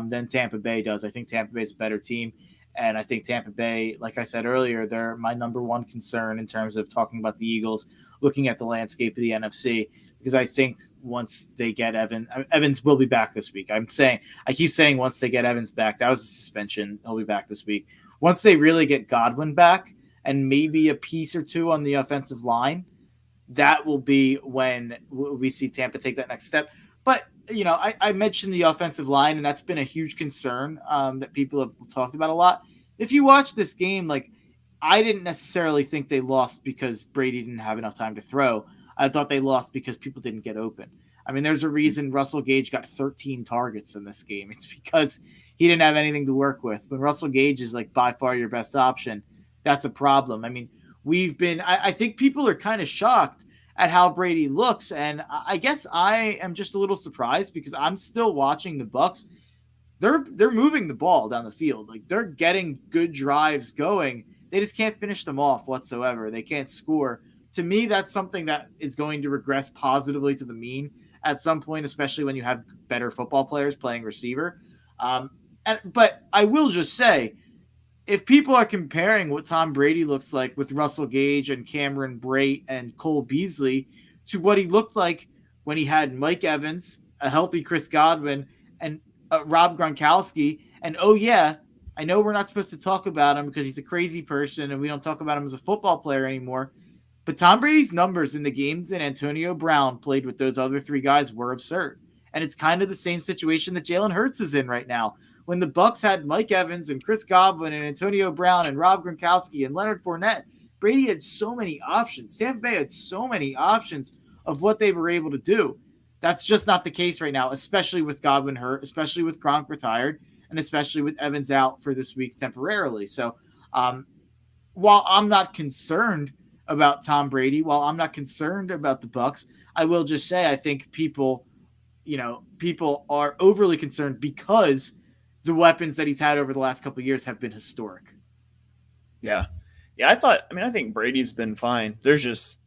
than Tampa Bay does. I think Tampa Bay is a better team. And I think Tampa Bay, like I said earlier, they're my number one concern in terms of talking about the Eagles, looking at the landscape of the NFC, because I think once they get Evans will be back this week. I keep saying once they get Evans back, that was a suspension. He'll be back this week. Once they really get Godwin back and maybe a piece or two on the offensive line, that will be when we see Tampa take that next step. But, I mentioned the offensive line, and that's been a huge concern that people have talked about a lot. If you watch this game, I didn't necessarily think they lost because Brady didn't have enough time to throw. I thought they lost because people didn't get open. I mean, there's a reason Russell Gage got 13 targets in this game. It's because he didn't have anything to work with. When Russell Gage is by far your best option, that's a problem. I mean, I think people are kind of shocked at how Brady looks. And I guess I am just a little surprised because I'm still watching the Bucs. They're moving the ball down the field. They're getting good drives going. They just can't finish them off whatsoever. They can't score. To me, that's something that is going to regress positively to the mean at some point, especially when you have better football players playing receiver. But I will just say, if people are comparing what Tom Brady looks like with Russell Gage and Cameron Brate and Cole Beasley to what he looked like when he had Mike Evans, a healthy Chris Godwin, and Rob Gronkowski, and I know we're not supposed to talk about him because he's a crazy person and we don't talk about him as a football player anymore, but Tom Brady's numbers in the games that Antonio Brown played with those other three guys were absurd. And it's kind of the same situation that Jalen Hurts is in right now. When the Bucs had Mike Evans and Chris Godwin and Antonio Brown and Rob Gronkowski and Leonard Fournette, Brady had so many options. Tampa Bay had so many options of what they were able to do. That's just not the case right now, especially with Godwin hurt, especially with Gronk retired, and especially with Evans out for this week temporarily. So while I'm not concerned about Tom Brady, while I'm not concerned about the Bucs, I will just say I think people are overly concerned because the weapons that he's had over the last couple of years have been historic. Yeah. I think Brady's been fine. There's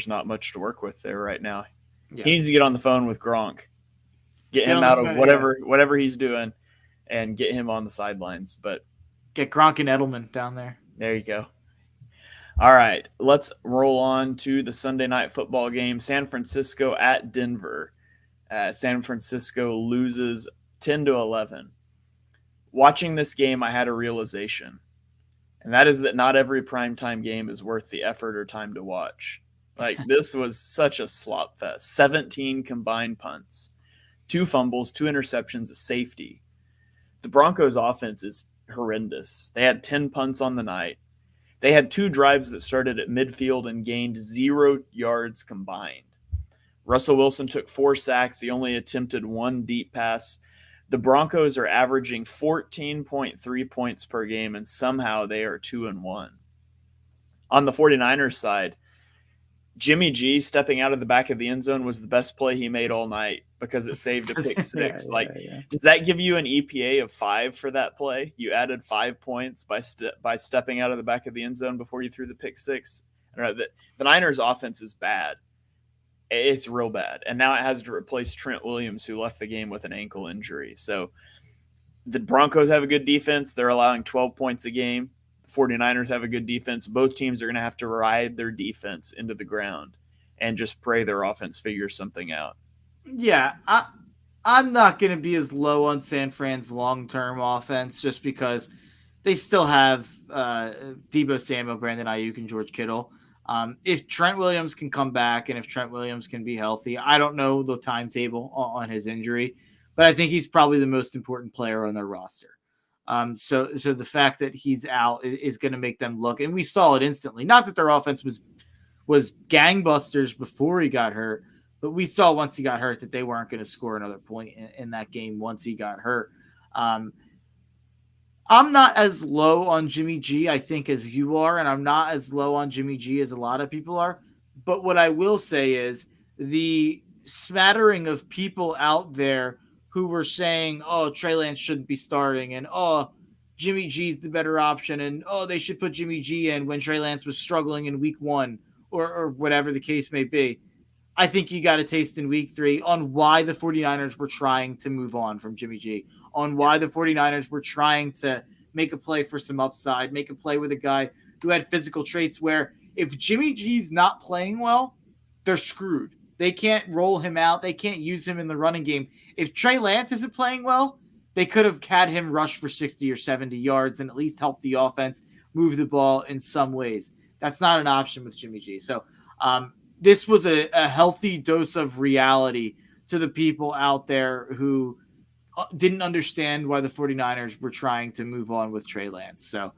not much to work with there right now. Yeah. He needs to get on the phone with Gronk, get him out of whatever he's doing, and get him on the sidelines. But get Gronk and Edelman down there. There you go. All right, let's roll on to the Sunday night football game. San Francisco at Denver. San Francisco loses 10-11. Watching this game, I had a realization, and that is that not every primetime game is worth the effort or time to watch. This was such a slop fest. 17 combined punts, 2 fumbles, 2 interceptions, a safety. The Broncos' offense is horrendous. They had 10 punts on the night. They had 2 drives that started at midfield and gained 0 yards combined. Russell Wilson took 4 sacks. He only attempted 1 deep pass. The Broncos are averaging 14.3 points per game, and somehow they are 2-1. On the 49ers side, Jimmy G stepping out of the back of the end zone was the best play he made all night because it saved a pick 6. Does that give you an EPA of 5 for that play? You added 5 points by stepping out of the back of the end zone before you threw the pick 6. The Niners offense is bad. It's real bad. And now it has to replace Trent Williams, who left the game with an ankle injury. So the Broncos have a good defense. They're allowing 12 points a game. The 49ers have a good defense. Both teams are going to have to ride their defense into the ground and just pray their offense figures something out. Yeah, I'm not going to be as low on San Fran's long-term offense just because they still have Deebo Samuel, Brandon Ayuk, and George Kittle. If Trent Williams can come back and if Trent Williams can be healthy, I don't know the timetable on his injury, but I think he's probably the most important player on their roster. So the fact that he's out is going to make them look, and we saw it instantly. Not that their offense was gangbusters before he got hurt, but we saw once he got hurt that they weren't going to score another point in that game once he got hurt. I'm not as low on Jimmy G, I think, as you are, and I'm not as low on Jimmy G as a lot of people are. But what I will say is the smattering of people out there who were saying, oh, Trey Lance shouldn't be starting, and oh, Jimmy G's the better option, and oh, they should put Jimmy G in when Trey Lance was struggling in week 1 or whatever the case may be. I think you got a taste in week 3 on why the 49ers were trying to move on from Jimmy G, on why the 49ers were trying to make a play for some upside, make a play with a guy who had physical traits where if Jimmy G's not playing well, they're screwed. They can't roll him out. They can't use him in the running game. If Trey Lance isn't playing well, they could have had him rush for 60 or 70 yards and at least help the offense move the ball in some ways. That's not an option with Jimmy G. So this was a healthy dose of reality to the people out there who didn't understand why the 49ers were trying to move on with Trey Lance. So,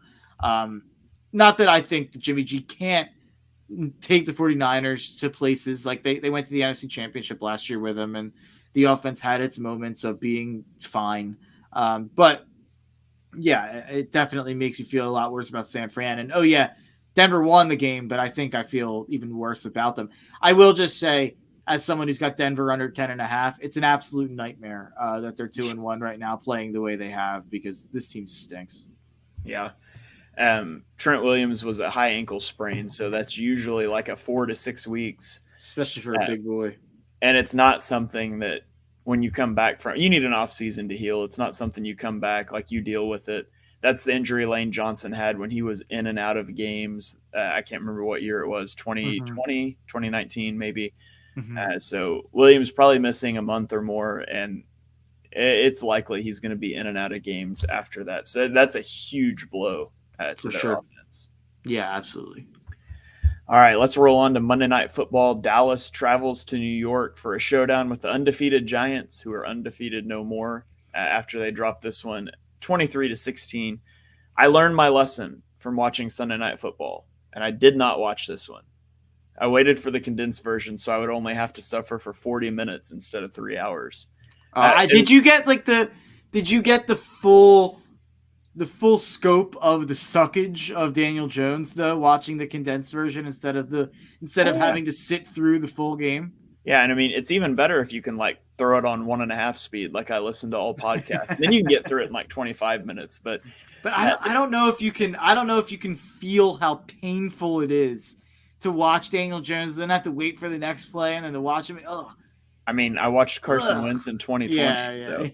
not that I think that Jimmy G can't take the 49ers to places like they went to the NFC Championship last year with him, and the offense had its moments of being fine. But yeah, it definitely makes you feel a lot worse about San Fran. And oh yeah, Denver won the game, but I think I feel even worse about them. I will just say, as someone who's got Denver under 10.5, it's an absolute nightmare that they're 2-1 right now playing the way they have, because this team stinks. Yeah. Trent Williams was a high ankle sprain, so that's usually like a 4 to 6 weeks. Especially for a big boy. And it's not something that when you come back from, you need an off season to heal. It's not something you come back, like you deal with it. That's the injury Lane Johnson had when he was in and out of games. I can't remember what year it was, 2020, 2019 maybe. So Williams probably missing a month or more, and it's likely he's going to be in and out of games after that. So that's a huge blow to their offense. Yeah, absolutely. All right, let's roll on to Monday Night Football. Dallas travels to New York for a showdown with the undefeated Giants, who are undefeated no more after they dropped this one 23-16. I learned my lesson from watching Sunday Night Football, and I did not watch this one. I waited for the condensed version, so I would only have to suffer for 40 minutes instead of 3 hours. Did you get the full scope of the suckage of Daniel Jones though, watching the condensed version instead of having to sit through the full game? Yeah, and I mean it's even better if you can like throw it on 1.5 speed, like I listen to all podcasts. Then you can get through it in like 25 minutes. But I don't know if you can. I don't know if you can feel how painful it is to watch Daniel Jones, then have to wait for the next play, and then to watch him. Oh, I mean, I watched Carson Wentz in 2020.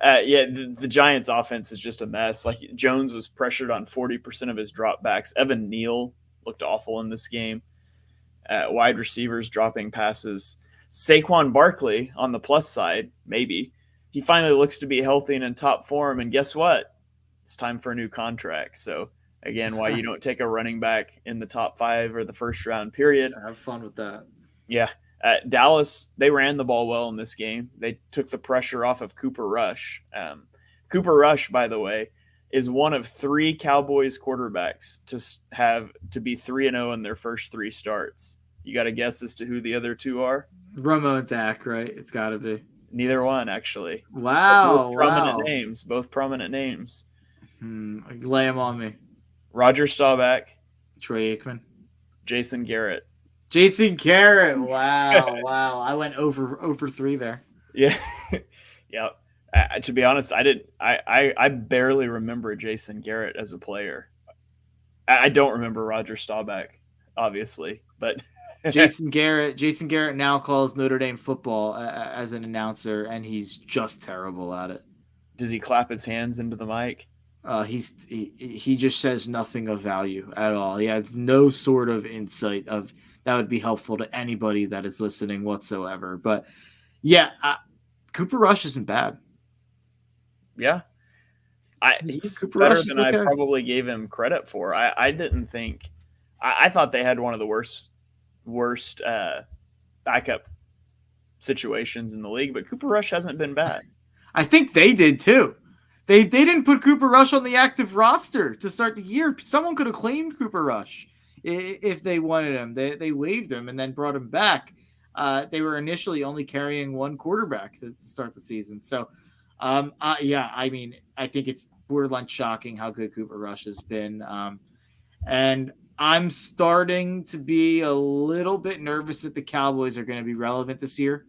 The Giants' offense is just a mess. Like Jones was pressured on 40% of his dropbacks. Evan Neal looked awful in this game. Wide receivers dropping passes. Saquon Barkley on the plus side, maybe. He finally looks to be healthy and in top form. And guess what? It's time for a new contract. So, again, why you don't take a running back in the top 5 or the first round period. Have fun with that. Yeah. Dallas, they ran the ball well in this game. They took the pressure off of Cooper Rush. Cooper Rush, by the way, is one of 3 Cowboys quarterbacks to be 3-0 in their first 3 starts. You got a guess as to who the other 2 are? Romo and Dak, right? It's got to be. Neither one, actually. Wow. Both prominent names. Lay them on me. Roger Staubach. Troy Aikman. Jason Garrett. Wow. I went over 3 there. Yeah. Yeah. To be honest, I barely remember Jason Garrett as a player. I don't remember Roger Staubach, obviously, but Jason Garrett now calls Notre Dame football as an announcer, and he's just terrible at it. Does he clap his hands into the mic? He just says nothing of value at all. He has no sort of insight of that would be helpful to anybody that is listening whatsoever. But yeah, Cooper Rush isn't bad. Yeah, he's Cooper better Rush than I probably gave him credit for. I didn't think. I thought they had one of the worst backup situations in the league, but Cooper Rush hasn't been bad. I think they did too. They didn't put Cooper Rush on the active roster to start the year. Someone could have claimed Cooper Rush if they wanted him. They waived him and then brought him back. They were initially only carrying 1 quarterback to start the season. So, I mean, I think it's borderline shocking how good Cooper Rush has been. And I'm starting to be a little bit nervous that the Cowboys are going to be relevant this year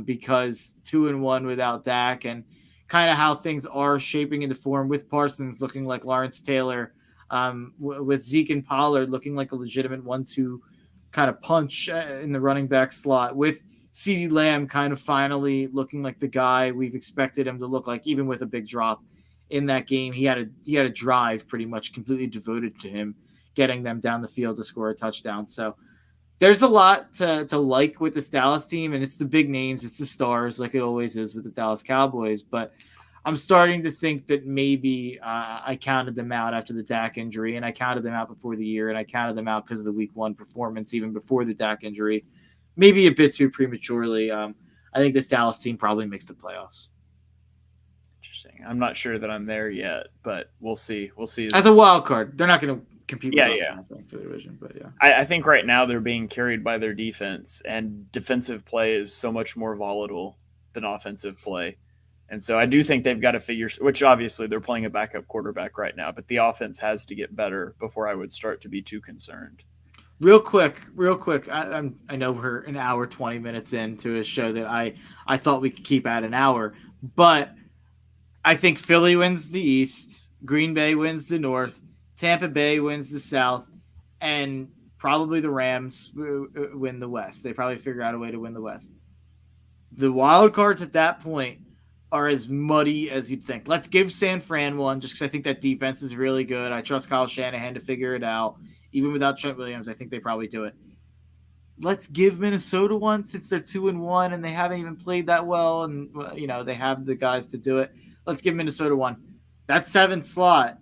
because 2-1 without Dak and kind of how things are shaping into form with Parsons looking like Lawrence Taylor, with Zeke and Pollard looking like a legitimate 1-2 kind of punch in the running back slot, with CeeDee Lamb kind of finally looking like the guy we've expected him to look like, even with a big drop in that game. He had a drive pretty much completely devoted to him getting them down the field to score a touchdown. So there's a lot to like with this Dallas team, and it's the big names, it's the stars, like it always is with the Dallas Cowboys. But I'm starting to think that maybe I counted them out after the Dak injury, and I counted them out before the year, and I counted them out because of the Week 1 performance, even before the Dak injury. Maybe a bit too prematurely. I think this Dallas team probably makes the playoffs. Interesting. I'm not sure that I'm there yet, but we'll see. We'll see. As a wild card, they're not going to compete with us for the division, but yeah. I think right now they're being carried by their defense, and defensive play is so much more volatile than offensive play. And so I do think they've got to figure, which obviously they're playing a backup quarterback right now, but the offense has to get better before I would start to be too concerned. Real quick. I know we're an hour, 20 minutes into a show that I thought we could keep at an hour, but I think Philly wins the East, Green Bay wins the North, Tampa Bay wins the South, and probably the Rams win the West. They probably figure out a way to win the West. The wild cards at that point are as muddy as you'd think. Let's give San Fran one, just because I think that defense is really good. I trust Kyle Shanahan to figure it out. Even without Trent Williams, I think they probably do it. Let's give Minnesota one, since they're 2-1 and they haven't even played that well, and they have the guys to do it. Let's give Minnesota one. That 7th slot,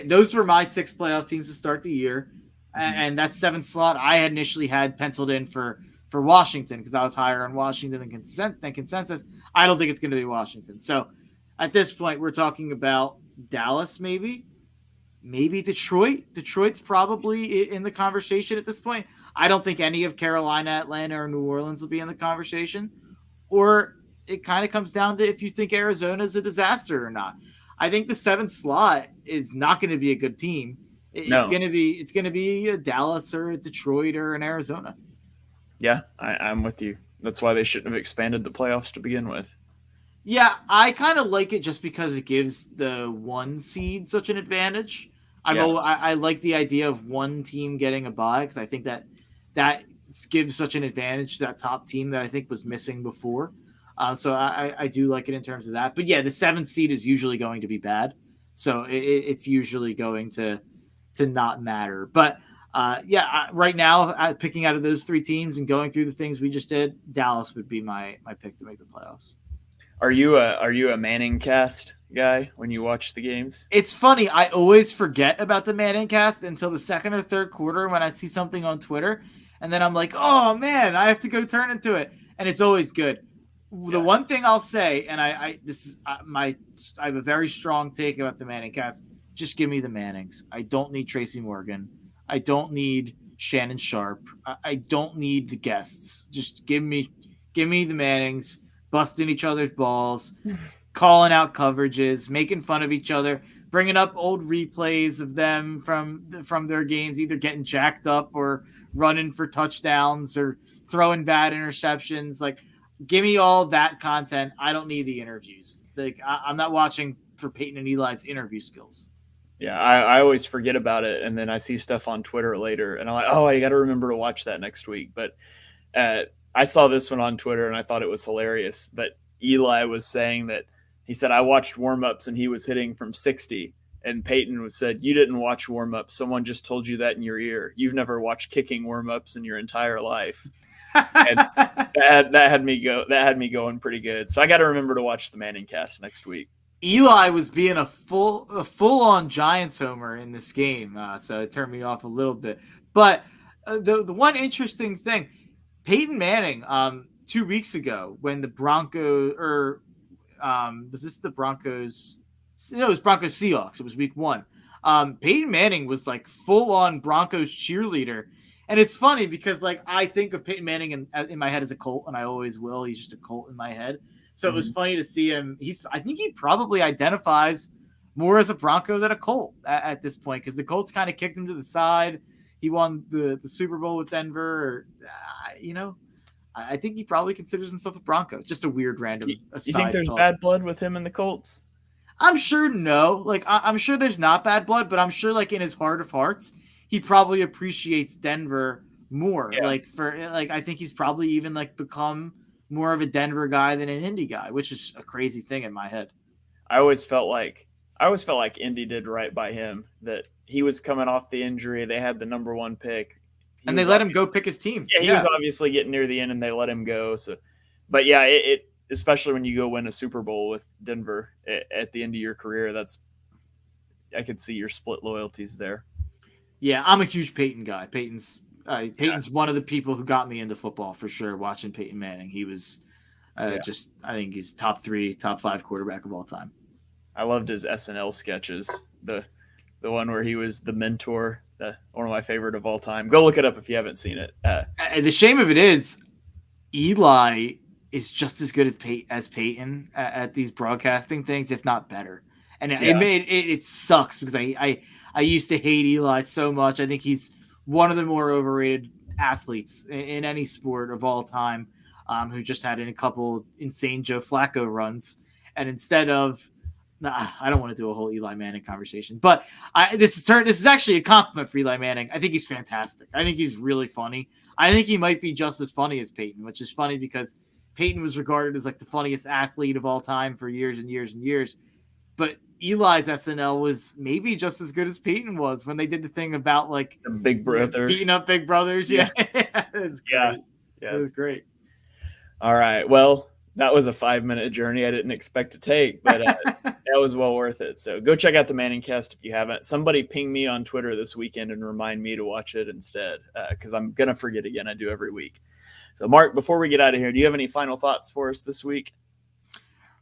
those were my 6 playoff teams to start the year, and that 7th slot I had initially had penciled in for Washington, because I was higher on Washington than consensus. I don't think it's going to be Washington. So at this point, we're talking about Dallas, maybe Detroit. Detroit's probably in the conversation at this point. I don't think any of Carolina, Atlanta, or New Orleans will be in the conversation. Or it kind of comes down to if you think Arizona is a disaster or not. I think the 7th slot is not going to be a good team. It's going to be a Dallas or a Detroit or an Arizona. Yeah, I'm with you. That's why they shouldn't have expanded the playoffs to begin with. Yeah, I kind of like it just because it gives the 1 seed such an advantage. I like the idea of one team getting a bye, because I think that gives such an advantage to that top team that I think was missing before. So I do like it in terms of that. But yeah, the 7th seed is usually going to be bad. So it's usually going to not matter. But right now, picking out of those 3 teams and going through the things we just did, Dallas would be my pick to make the playoffs. Are you a Manning cast guy when you watch the games? It's funny. I always forget about the Manning cast until the 2nd or 3rd quarter when I see something on Twitter. And then I'm like, oh, man, I have to go turn into it. And it's always good. Yeah. The one thing I'll say, and I have a very strong take about the Manning cast. Just give me the Mannings. I don't need Tracy Morgan. I don't need Shannon Sharp. I don't need the guests. Just give me the Mannings, busting each other's balls, calling out coverages, making fun of each other, bringing up old replays of them from their games, either getting jacked up or running for touchdowns or throwing bad interceptions. Like, give me all that content. I don't need the interviews. Like, I'm not watching for Peyton and Eli's interview skills. Yeah, I always forget about it, and then I see stuff on Twitter later, and I'm like, oh, I got to remember to watch that next week. But I saw this one on Twitter, and I thought it was hilarious. But Eli was saying that he said, I watched warm-ups, and he was hitting from 60. And Peyton said, you didn't watch warm-ups. Someone just told you that in your ear. You've never watched kicking warm-ups in your entire life. And that had me going pretty good. So I got to remember to watch the Manning cast next week. Eli was being a full-on Giants homer in this game, so it turned me off a little bit. But the one interesting thing, Peyton Manning, 2 weeks ago when the Broncos, was this the Broncos? No, it was Broncos Seahawks. It was week 1. Peyton Manning was like full-on Broncos cheerleader. And it's funny because, like, I think of Peyton Manning in my head as a Colt, and I always will. He's just a Colt in my head. So it was funny to see him. I think he probably identifies more as a Bronco than a Colt at this point, because the Colts kind of kicked him to the side. He won the Super Bowl with Denver. I think he probably considers himself a Bronco. Just a weird random. You think there's bad blood with him and the Colts? I'm sure no. Like, I'm sure there's not bad blood, but I'm sure, like, in his heart of hearts, he probably appreciates Denver more. Yeah. I think he's probably even like become more of a Denver guy than an Indy guy, which is a crazy thing in my head. I always felt like Indy did right by him, that he was coming off the injury. They had the number 1 pick. And they let him go pick his team. Yeah, he was obviously getting near the end and they let him go. So, but yeah, especially when you go win a Super Bowl with Denver at the end of your career, I could see your split loyalties there. Yeah, I'm a huge Peyton guy. Peyton's one of the people who got me into football for sure. Watching Peyton Manning, he was I think he's top 3, top 5 quarterback of all time. I loved his SNL sketches. The one where he was the mentor, one of my favorite of all time. Go look it up if you haven't seen it. And the shame of it is, Eli is just as good as Peyton at these broadcasting things, if not better. And it sucks because I used to hate Eli so much. I think he's one of the more overrated athletes in any sport of all time, who just had a couple insane Joe Flacco runs. And instead of, I don't want to do a whole Eli Manning conversation, but this is actually a compliment for Eli Manning. I think he's fantastic. I think he's really funny. I think he might be just as funny as Peyton, which is funny because Peyton was regarded as like the funniest athlete of all time for years and years and years. But Eli's SNL was maybe just as good as Peyton was when they did the thing about like the Big Brother beating up Big Brothers. Yeah. It was great. All right. Well, that was a 5-minute journey I didn't expect to take, but that was well worth it. So go check out the Manning Cast if you haven't. Somebody ping me on Twitter this weekend and remind me to watch it instead, because I'm going to forget again. I do every week. So, Mark, before we get out of here, do you have any final thoughts for us this week?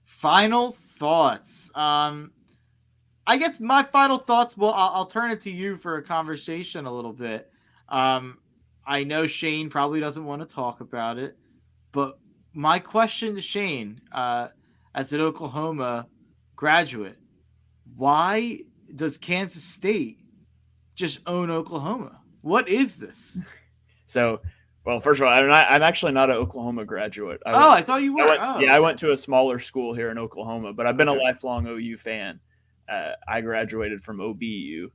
Final thoughts. I guess my final thoughts, well, I'll turn it to you for a conversation a little bit. I know Shane probably doesn't want to talk about it, but my question to Shane, as an Oklahoma graduate, why does Kansas State just own Oklahoma? What is this? So, well, first of all, I'm actually not an Oklahoma graduate. I thought you were. I went to a smaller school here in Oklahoma, but I've been a lifelong OU fan. I graduated from OBU,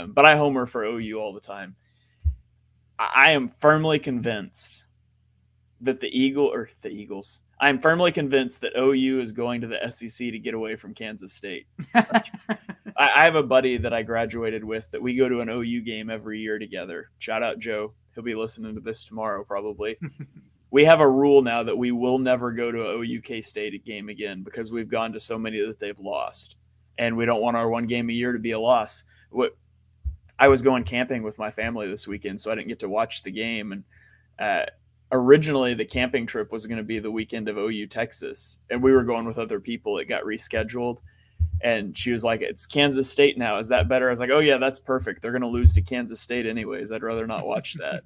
but I homer for OU all the time. I am firmly convinced that I am firmly convinced that OU is going to the SEC to get away from Kansas State. I have a buddy that I graduated with that we go to an OU game every year together. Shout out Joe. He'll be listening to this tomorrow probably. We have a rule now that we will never go to an OU K-State game again because we've gone to so many that they've lost. And we don't want our one game a year to be a loss. I was going camping with my family this weekend, so I didn't get to watch the game. And originally, the camping trip was going to be the weekend of OU Texas, and we were going with other people. It got rescheduled, and she was like, "It's Kansas State now. Is that better?" I was like, "Oh yeah, that's perfect. They're going to lose to Kansas State anyways. I'd rather not watch that."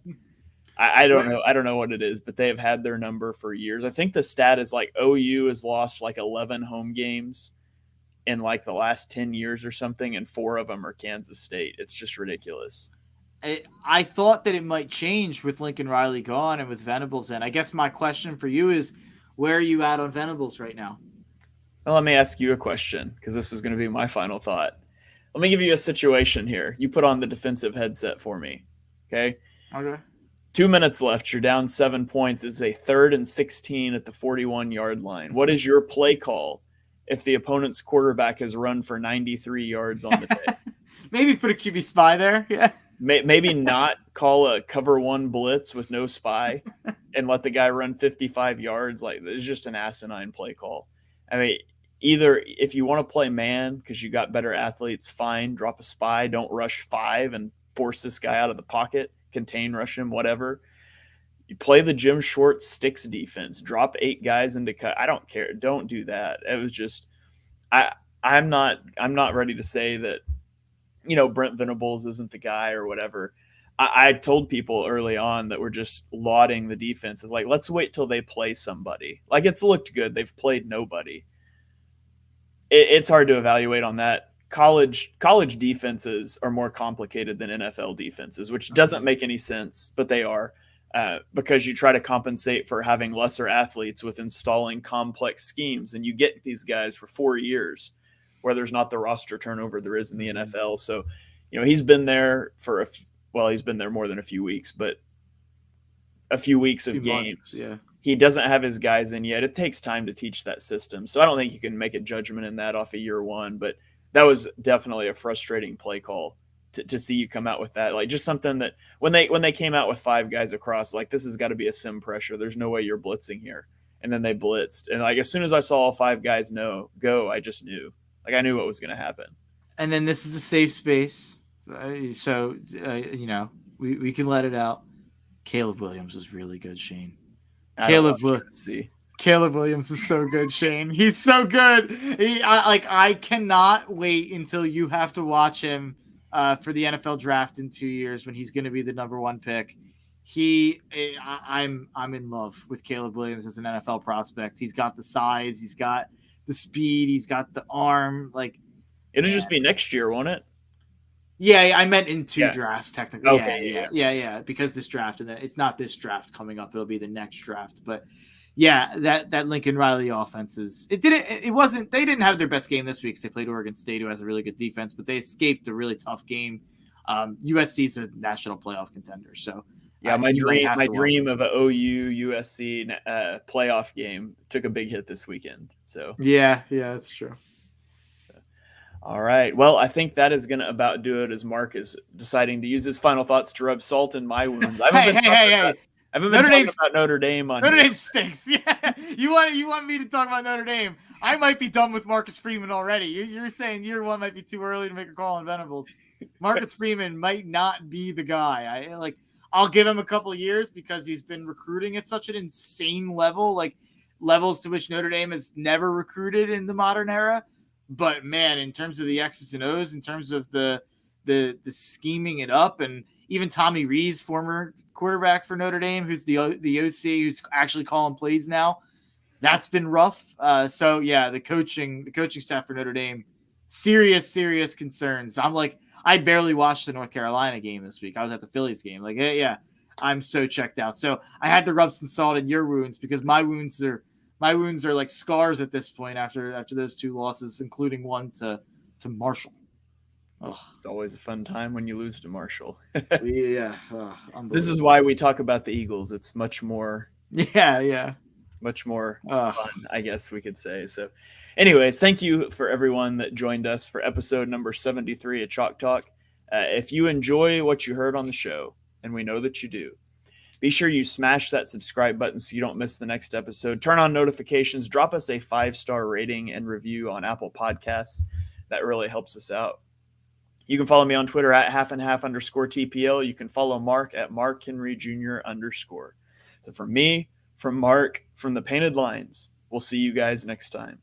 I don't know. I don't know what it is, but they have had their number for years. I think the stat is like OU has lost like 11 home games in like the last 10 years or something, and 4 of them are Kansas State. It's just ridiculous. I thought that it might change with Lincoln Riley gone and with Venables in. I guess my question for you is, where are you at on Venables right now? Well, let me ask you a question, because this is going to be my final thought. Let me give you a situation here. You put on the defensive headset for me, okay? Okay. 2 minutes left. You're down 7 points. It's a 3rd and 16 at the 41-yard line. What is your play call if the opponent's quarterback has run for 93 yards on the day? Maybe put a QB spy there. Yeah. Maybe not call a cover 1 blitz with no spy and let the guy run 55 yards. Like, it's just an asinine play call. I mean, either if you want to play man because you got better athletes, fine, drop a spy, don't rush 5 and force this guy out of the pocket, contain rush him, whatever. You play the Jim Schwartz sticks defense, drop 8 guys into cut. I don't care. Don't do that. It was just, I'm not ready to say that, Brent Venables isn't the guy or whatever. I told people early on that we're just lauding the defense. It's like, let's wait till they play somebody. Like, it's looked good. They've played nobody. It's hard to evaluate on that. College defenses are more complicated than NFL defenses, which doesn't make any sense, but they are. Because you try to compensate for having lesser athletes with installing complex schemes, and you get these guys for 4 years where there's not the roster turnover there is in the NFL. So, he's been there for he's been there more than a few weeks, but a few weeks of games. Months, yeah. He doesn't have his guys in yet. It takes time to teach that system. So I don't think you can make a judgment in that off of year one, but that was definitely a frustrating play call to see you come out with that. Like, just something that when they came out with 5 guys across, like, this has got to be a sim pressure. There's no way you're blitzing here. and then they blitzed. And like as soon as I saw all 5 guys go, I just knew. Like I knew what was going to happen. And then this is a safe space, so you know we can let it out. Caleb Williams was really good, Shane. Caleb Williams is so good, Shane. He's so good. I cannot wait until you have to watch him for the NFL draft in 2 years when he's going to be the number 1 pick. I'm in love with Caleb Williams as an NFL prospect. He's got the size, he's got the speed, he's got the arm. Like it'll just be next year, won't it? Yeah, I meant in 2 drafts technically. Okay, yeah. Because this draft, and it's not this draft coming up; it'll be the next draft. But yeah, that Lincoln Riley offense they didn't have their best game this week because they played Oregon State, who has a really good defense, but they escaped a really tough game. USC's a national playoff contender, so yeah, my dream of an OU USC playoff game took a big hit this weekend. So yeah, that's true. All right. Well, I think that is going to about do it as Mark is deciding to use his final thoughts to rub salt in my wounds. I haven't been talking about Notre Dame on Notre Dame stinks. Yeah. You want me to talk about Notre Dame? I might be done with Marcus Freeman already. You're saying year 1 might be too early to make a call on Venables. Marcus Freeman might not be the guy. I'll give him a couple of years because he's been recruiting at such an insane level, like levels to which Notre Dame has never recruited in the modern era. But man, in terms of the X's and O's, in terms of the scheming it up, and even Tommy Rees, former quarterback for Notre Dame, who's the OC, who's actually calling plays now, that's been rough. So yeah, the coaching staff for Notre Dame, serious concerns. I barely watched the North Carolina game this week. I was at the Phillies game. Like, yeah, I'm so checked out. So I had to rub some salt in your wounds because my wounds are like scars at this point after those 2 losses, including one to Marshall. Oh, it's always a fun time when you lose to Marshall. Yeah. This is why we talk about the Eagles. It's much more. Yeah. Much more fun, I guess we could say. So anyways, thank you for everyone that joined us for episode number 73 of Chalk Talk. If you enjoy what you heard on the show, and we know that you do, be sure you smash that subscribe button so you don't miss the next episode. Turn on notifications. Drop us a 5-star rating and review on Apple Podcasts. That really helps us out. You can follow me on Twitter at @halfandhalf_TPL. You can follow Mark at Mark Henry Jr. _. So from me, from Mark, from the Painted Lines, we'll see you guys next time.